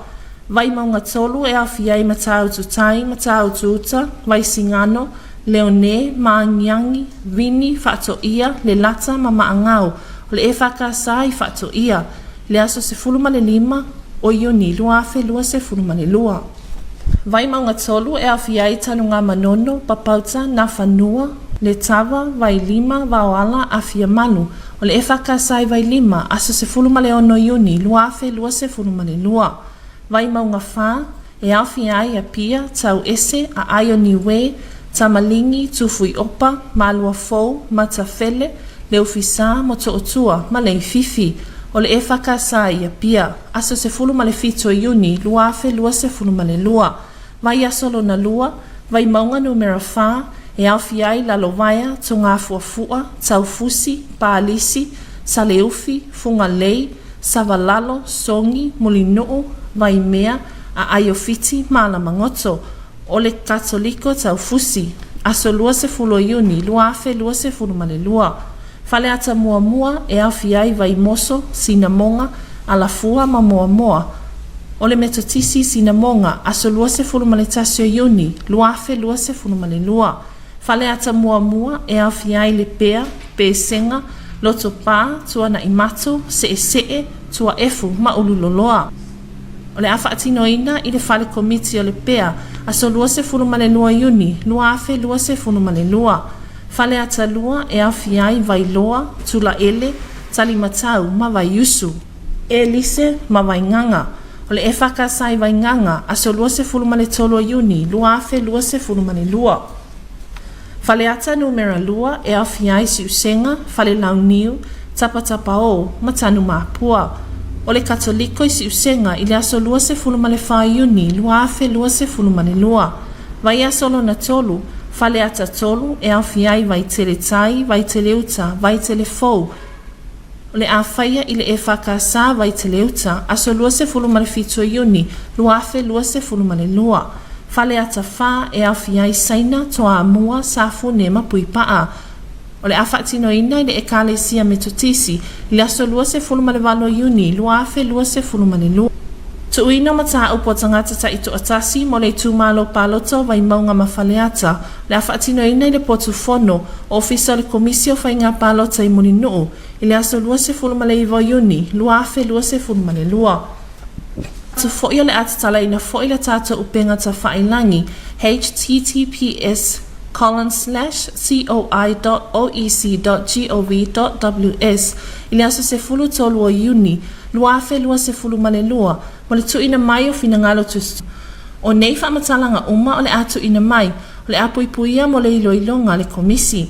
Vai maunga tolu e awhiai matau tutai, matau tuta, vai singano, leone, maangiangi, vini, whato ia, le lata, mama angau. O le e whakasai whato ia, le aso se fuluma le lima, o iuni, luafe lua se fuluma le lua. Vai maunga tolu e awhiai tanunga manono, papauta, na whanua, le tawa, vai lima, vaoala, awhia manu. O le e whakasai vai lima, aso se fuluma le ono iuni, luafe lua se fuluma le lua. Vai maunga wha, e awhiai a pia, tau ese, a aio niwe, tamalingi, tufui opa, malua fou, matafele, le ufisa, moto otua, ma le fifi. O le e whakasai a pia, aso se fuluma le fito iuni, luafe lua se fuluma le lua. Vai asolo na lua, vai maunga numera wha, e awhiai lalo vaia, tunga fuafua, taufusi, paalisi, saleufi, funga lei, savalalo, songi, mulinuu, vai mea, a aiofiti, mala mangoto. O le katoliko taufusi, aso lua se fulo iuni, luafe lua se fuluma le lua. Fale ata mua e awhiai vai moso, sinamonga, alafua ma mua. O le metotisi sinamonga, aso lua se fuluma le tasio iuni, luafe lua se fuluma le lua. Fale ata mua e awhiai le pea, pesenga, loto pā, tua na imatu, see, tua efu, ma ululoloa. O le awhaatinoina I le whale komiti o le pea, aso lua se fuluma le lua iuni, luafe lua se fuluma le lua. Fale ata lua e awhiai vai loa, tula ele, tali matau, ma vai yusu. E lise, ma vai nganga. O le e whakasai vai nganga, aso lua se fuluma le tolo iuni, luafe lua se fuluma le lua. Fale ata numera lua e awhiai si usenga, fale launiu, tapa o, matanu mapua. O le katoliko I si usenga, I le aso lua se fuluma le whaiuni, luafe lua se fuluma le lua. Vai asolo na tolu, fale ata tolu e awhiai vai tele tai, vai tele uta, vai tele fou. O le awhaia I le e whakasa vai tele uta, aso lua se fuluma le fito iuni, luafe lua se fuluma le lua. Fale ata wha e awhiai saina toa amua safu ne mapui paa. O le awhaatinoina I le e kalesia metotisi, le aso lua se fuluma le valo iuni, luafe lua se fuluma le lua. Tuina mata upo tangata ta ito atasi mo le tūmalo paloto vai maunga mawhaleata. Le awhaatinoina I le potu fono, ofisa le komisio whainga palota I muninuu. I le aso lua se fuluma le iwa iuni, luafe lua se fuluma le lua. Tu foio le atatala ina foio le tata upenga ta whailangi, https://coi.oec.gov.ws. I le aso se fulu tolu o iuni, luafe lua se fuluma le lua. Mo le tuina mai o finangalo tustu. O nei whamatalanga uma o le atu ina mai, o le apuipuia mo le iloilonga le komisi.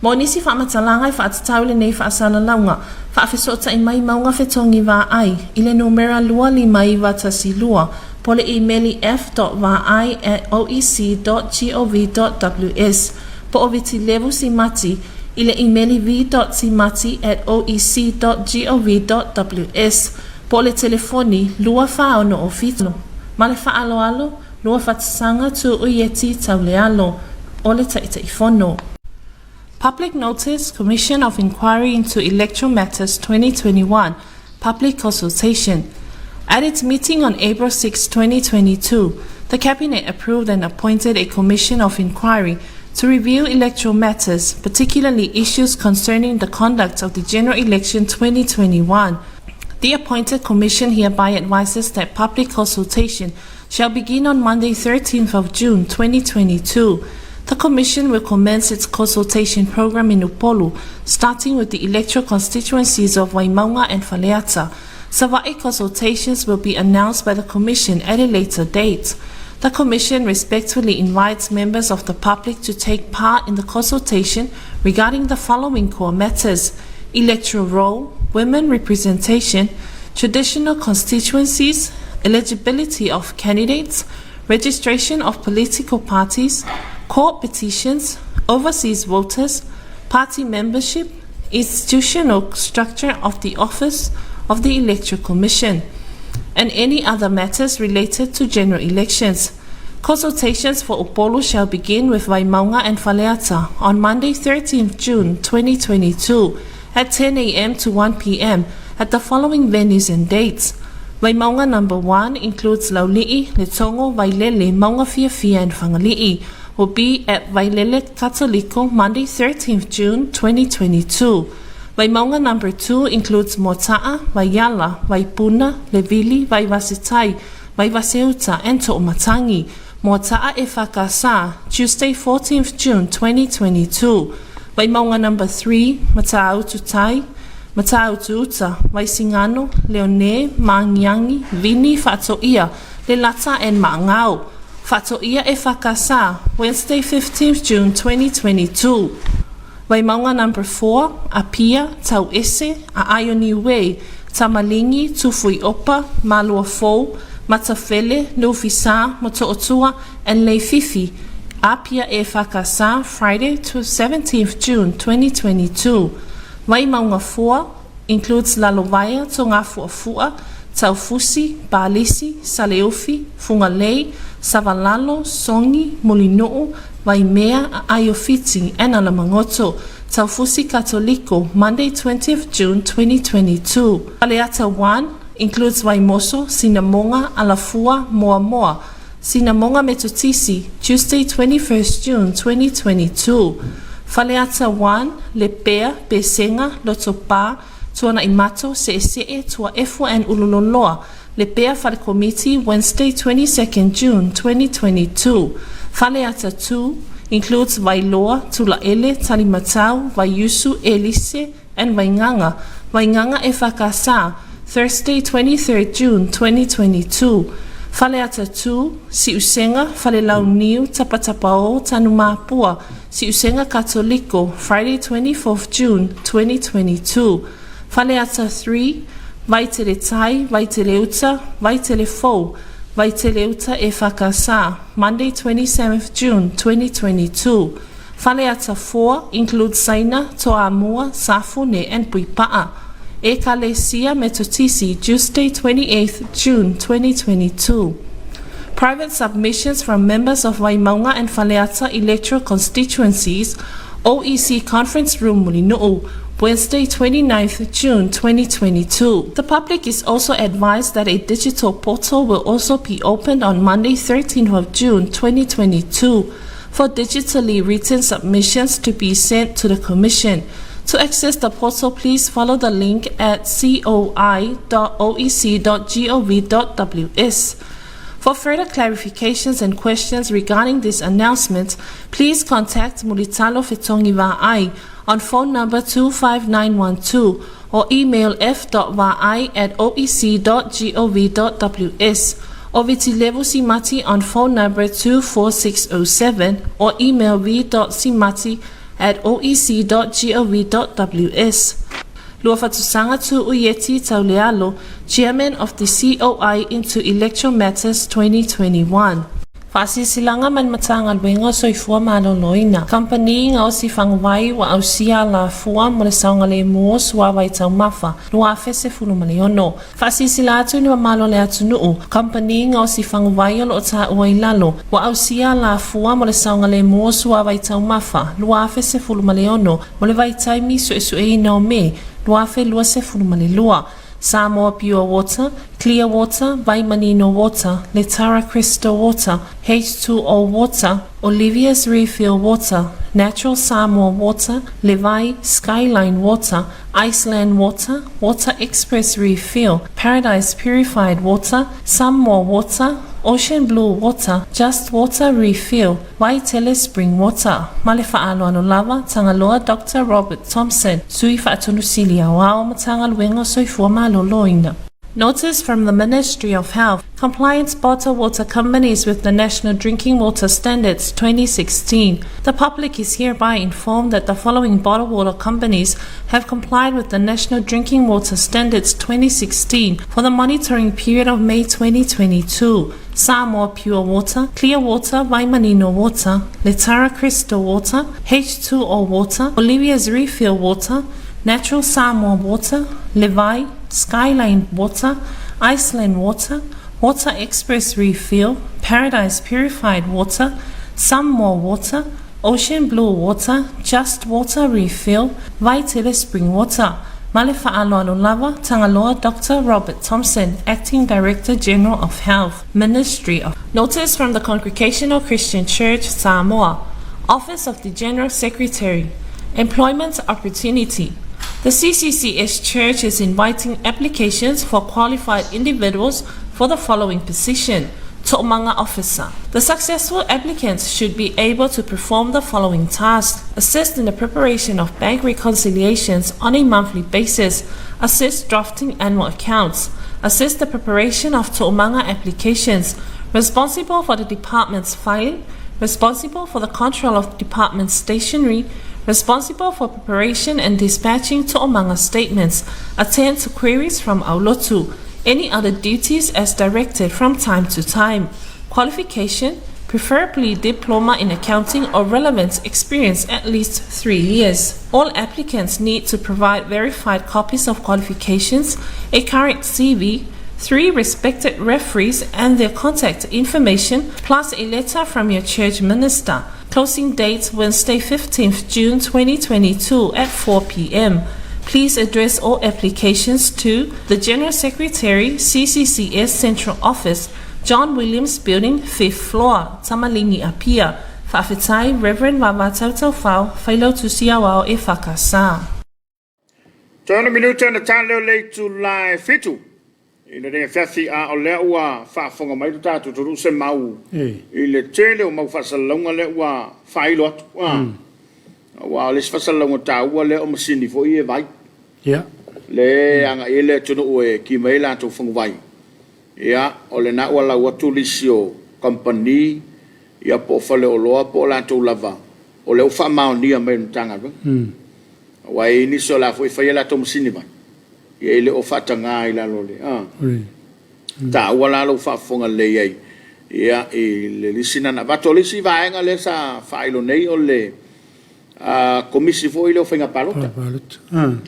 Mo nisi whaamatalanga I whaatatau le nei whaasalaunga. Whaafesota I mai maunga whetongi wā ai. I le numera lua li mai watasi lua. Po le emaili f.vai@oec.gov.ws. Po o viti levu si mati. I le emaili v.simati@oec.gov.ws. Po le telefoni lua whaono o fitno. Ma le whaaloalo lua whatasanga tu uieti tau le alo. O le taitaifono. Public Notice, Commission of Inquiry into Electoral Matters 2021, Public Consultation. At its meeting on April 6, 2022, the Cabinet approved and appointed a Commission of Inquiry to review electoral matters, particularly issues concerning the conduct of the General Election 2021. The appointed Commission hereby advises that public consultation shall begin on Monday, 13th of June, 2022. The Commission will commence its consultation program in Upolu, starting with the electoral constituencies of Waimaunga and Faleata. Sava'i consultations will be announced by the Commission at a later date. The Commission respectfully invites members of the public to take part in the consultation regarding the following core matters: electoral roll, women representation, traditional constituencies, eligibility of candidates, registration of political parties, court petitions, overseas voters, party membership, institutional structure of the Office of the Electoral Commission, and any other matters related to general elections. Consultations for Upolu shall begin with Waimaunga and Faleata on Monday, 13th June 2022 at 10 a.m. to 1 p.m. at the following venues and dates. Waimaunga number 1 includes Lauli'i, Letongo, Wailele, Maunga Afiafi, and Whangali'i, will be at Wailele Katoliko Monday 13th June 2022. Waimaunga number 2 includes Mota'a, Waiala, Waipuna, Levili, Waiwasitai, Waiwaseuta, and To'omatangi. Mota'a EFKS Tuesday 14th June 2022. Waimaunga number 3, Mata'aututai, Mata'autuuta, Waisingano, Leone, Ma'angiangi, Vini, Fato'ia, Lelata, and Ma'angau. Fato'ia EFKS Wednesday 15th June 2022. Waimaunga number 4, Apia, Tauese, Aioni Way, Tamalingi, Tufui Opa, Malua Fou, Matafele, Lufisa, Motootua, and Leififi. Apia EFKS Friday to 17th June 2022. Waimaunga 4 includes Lalovaya, Tongafuafua, Taufusi, Balisi, Saleufi, Fungalei, Savalalo, Songi, Molinoo, Waimea, Aiofiti, and Alamangoto. Taufusi Katoliko, Monday 20th June 2022. Faleata 1 includes Waimoso, Sinamonga, Alafua, Moamoa, Sinamonga Metotisi, Tuesday 21st June 2022. Faleata 1, Lepea, Besenga, Lotopa, Tuana Imato, Seesee, Tua Efo, and Ululoloa. Lepea for the committee Wednesday 22nd June 2022. Faleata 2 includes Wailoa, Tulaele, Talimatau, Waiusu, Elise, and Wainganga. Wainganga EFKS Thursday 23rd June 2022. Faleata 2, Siusenga, Falelauniu, Tapatapao, Tanumapua, Siusenga Katoliko, Friday 24th June 2022. Faleata 3, Vaiteletai, Vaiteleuta, Vaitelefou, Vaiteleuta EFKS, Monday 27th June 2022. Faleata 4 includes Saina, Toamua, Safune, and Puipa'a. Ekalesia Metotisi, Tuesday 28th June 2022. Private submissions from members of Waimaunga and Faleata electoral constituencies, OEC Conference Room Molinoo, Wednesday 29th June 2022. The public is also advised that a digital portal will also be opened on Monday 13th of June 2022 for digitally written submissions to be sent to the Commission. To access the portal, please follow the link at coi.oec.gov.ws. For further clarifications and questions regarding this announcement, please contact Mulitalo Fetongi Va'ai on phone number 25912 or email f.vai@oec.gov.ws or Vitilevu Simati on phone number 24607 or email v.simati@oec.gov.ws. at oec.gov.ws. Lua fatusanga tu Uyeti Taulealo, Chairman of the COI into Electoral Matters 2021. Fasisilanga man matangal wengo soifua maloloina. Company nga o si fangwai wa ausia la fua mo le saungale mo sua wai tau mafa. Lua fese fulu maleono. Fasisila atu ni wa malo le atu nuu. Company nga o si fangwai o lo ta uailalo. Wa ausia la fua mo le saungale mo sua wai tau mafa. Lua fese fulu maleono. Mo le vai taimi su esu e ina o me. Lua fe lua se fulu malelua. Samoa Pure Water, Clear Water, Vaimanino Water, Letara Crystal Water, H2O Water, Olivia's Refill Water, Natural Samoa Water, Levi Skyline Water, Iceland Water, Water Express Refill, Paradise Purified Water, Samoa Water, Ocean Blue Water, Just Water Refill, Waitele Spring Water, Malefa Aloano Lava, Tangaloa Dr. Robert Thompson, Sui Fatunusilia, Wao Matangal Wengo Soifua Maloloina. Notice from the Ministry of Health. Compliance bottled water companies with the National Drinking Water Standards 2016. The public is hereby informed that the following bottled water companies have complied with the National Drinking Water Standards 2016 for the monitoring period of May 2022. Samoa Pure Water, Clear Water, Vaimanino Water, Letara Crystal Water, H2O Water, Olivia's Refill Water, Natural Samoa Water, Levi, Skyline Water, Iceland Water, Water Express Refill, Paradise Purified Water, Samoa Water, Ocean Blue Water, Just Water Refill, Waitele Spring Water. Malefa Aloano Lava, Tangaloa Dr. Robert Thompson, Acting Director General of Health, Ministry of. Notice from the Congregational Christian Church Samoa, Office of the General Secretary, Employment Opportunity. The CCCS Church is inviting applications for qualified individuals for the following position: To'omanga Officer. The successful applicants should be able to perform the following tasks: assist in the preparation of bank reconciliations on a monthly basis, assist drafting annual accounts, assist the preparation of To'omanga applications, responsible for the department's filing, responsible for the control of the department's stationery, responsible for preparation and dispatching To'omanga statements, attend to queries from Aulotu, any other duties as directed from time to time. Qualification, preferably diploma in accounting or relevant experience at least 3 years. All applicants need to provide verified copies of qualifications, a current CV, 3 respected referees and their contact information, plus a letter from your church minister. Closing date Wednesday 15th June 2022 at 4 p.m. Please address all applications to the General Secretary, CCCS Central Office, John Williams Building, 5th floor, Tamalingi Apia. Whaafetai Reverend Mama Tautau Whailo Tusiawao e Whakasa. Tōna minuta na tāleo le tu lai fitu. Ina rea Afiafi a o lea ua whaafonga mai tātu turu se mau. I le tele o mau whasalonga le ua whailo atu. Wa le whasalonga tā ua le o masini fo i e vai. Le anga i le tunu ue ki mai la tu whangwai. Ia o le na ua lau atu lisi o company ia po whale o loa po la tu lava. O le o whamao nia mai nutanga. Wa i niso la fo i whai la tu masini vai. Ia le o whatanga i la lole. Tā ua la lau whaafonga le iei. Ia i le lisina na vato lisi vaenga le sa whailo nei o le komisi fo i leo whainga palota.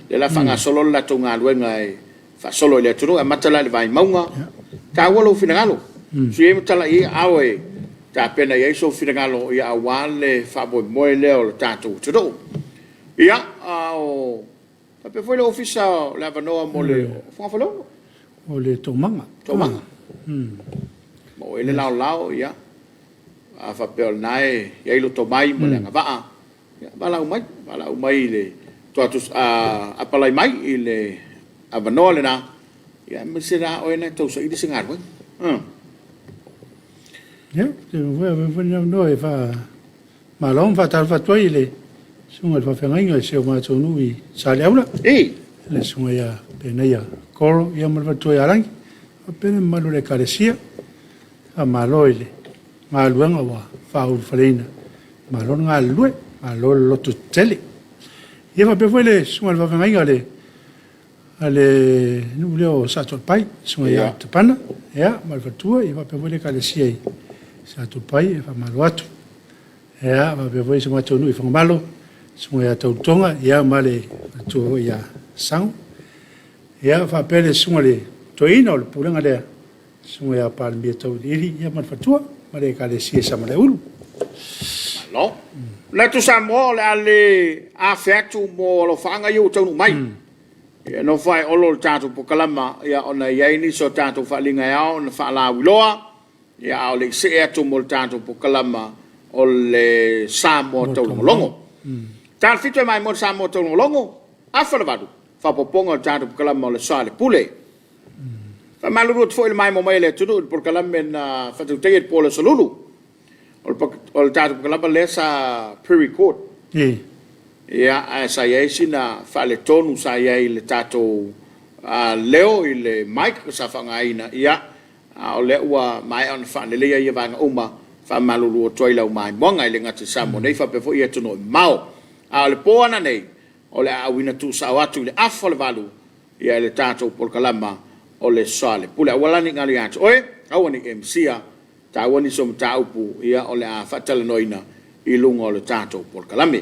Le la whanga solo la tu ngā luenga e wha solo i le tunu, a matala le vai maunga. Tā ua lau whingalo. Sui e matala i au e tā pena i eiso whingalo i a wale whaboi moe leo le tātou tudo. Ia, o tape foi le ofisa le avanoa mo le whangawhalo. O le To'omanga. To'omanga. Mo ele lao ia. A whapeo nae, ia ilo to mai mo le ngawaa. Bala umai le tuatus apalai mai i le avanoa le na. Ia mesera o ena tau sa idi singar wai. Ia, te mwea no e wha malong wha tal wha i le sunga le whawhengainga se o mātou nui sa le aula. Le sunga ia pena ia koro ia malwa i arangi. Pena malu le karesia. A malo i le ngā luenga wa whaul whareina. Malo ngā lue. lo lo tu tele ia fa pe le sunga va venga ale nu leo sa to pai sunga ia te pana ia mal fatua ia fa pe le ka le sia sa to pai fa malo atu ia va pe se ma tonu fa malo sunga ia tau tonga ia male tu ia sang ia fa pe le sunga le to ina le pulanga le sunga ia pa le tau iri ia mal fatua male ka le sia sa male ulu lo la tu Samoa le ale Afiafi mo lo fanga yu tonu mai ia no fai olo tatu po kalama ia ona ia ni so tatu fa linga ia ona fa la wiloa ia ole se atu mo tatu po kalama ole Samoa tonu longo tal fito mai mo Samoa tonu longo afa vadu fa poponga tatu po kalama ole sale pule fa maluru foi mai mo mai le tunu po kalama na fa tu te po le solulu ol tatu po kalama le sa pre-record ia sa ia sina fale tonu sa ia le tato leo i le mic sa fangaina ia o le ua mai on fa le ia vanga uma fa malulu toila mai monga le ngati Samoa nei fa pe fo ia tono mau a le poana nei o le awina tu sa watu le afo le valu ia le tato por kalama o le sale pule wala ni ngali atu oe awani MCA ta wani som taupu ia o le a fatala noina i lunga o le tato por kalame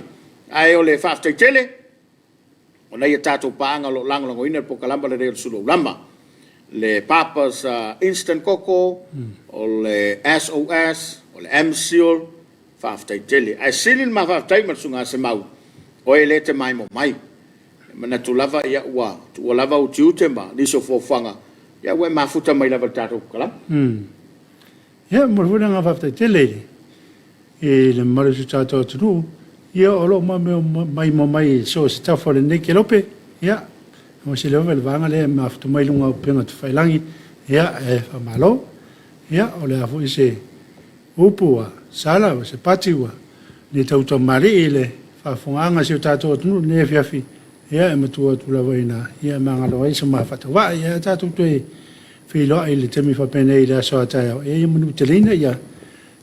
ai ole fa te tele ona ia tato paanga lo lango ina po kalamba le Suluaulama le papas instant coco o le SOS o le MCL fa te tele ai silil ma fa te ma sunga se mau o ele te mai mo mai mana tu lava ia wa tu lava u tiu ma ni so fo fanga ia we ma futa mai lava tato kalam ia mo vona fa te tele e le maro tato tu ia olo mai so sta for ne ke lope ia mo se level vanga le ma ftu mai lunga penga tu failangi ia e fa malo ia ole afu ise upua sala se patiwa ni tauto mari ile fa funga se tato tu ne Afiafi ia e matua tu la vaina ia manga lo isa ma fa wa ia tato tu filo ile temi fa pene ile so ata ia mo telina ia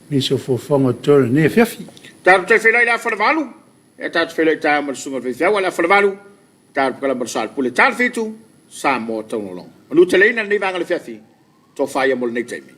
ni so fo fonga to ne Afiafi Taru te whelai la whanawalu. E tatu whelai tae amara sunga whiwhiawa la whanawalu. Taru pukala marasal pule taru whitu. Samoa taunolong. Anu te leina ni vanga le Afiafi. Tō whaia mole nei teimi.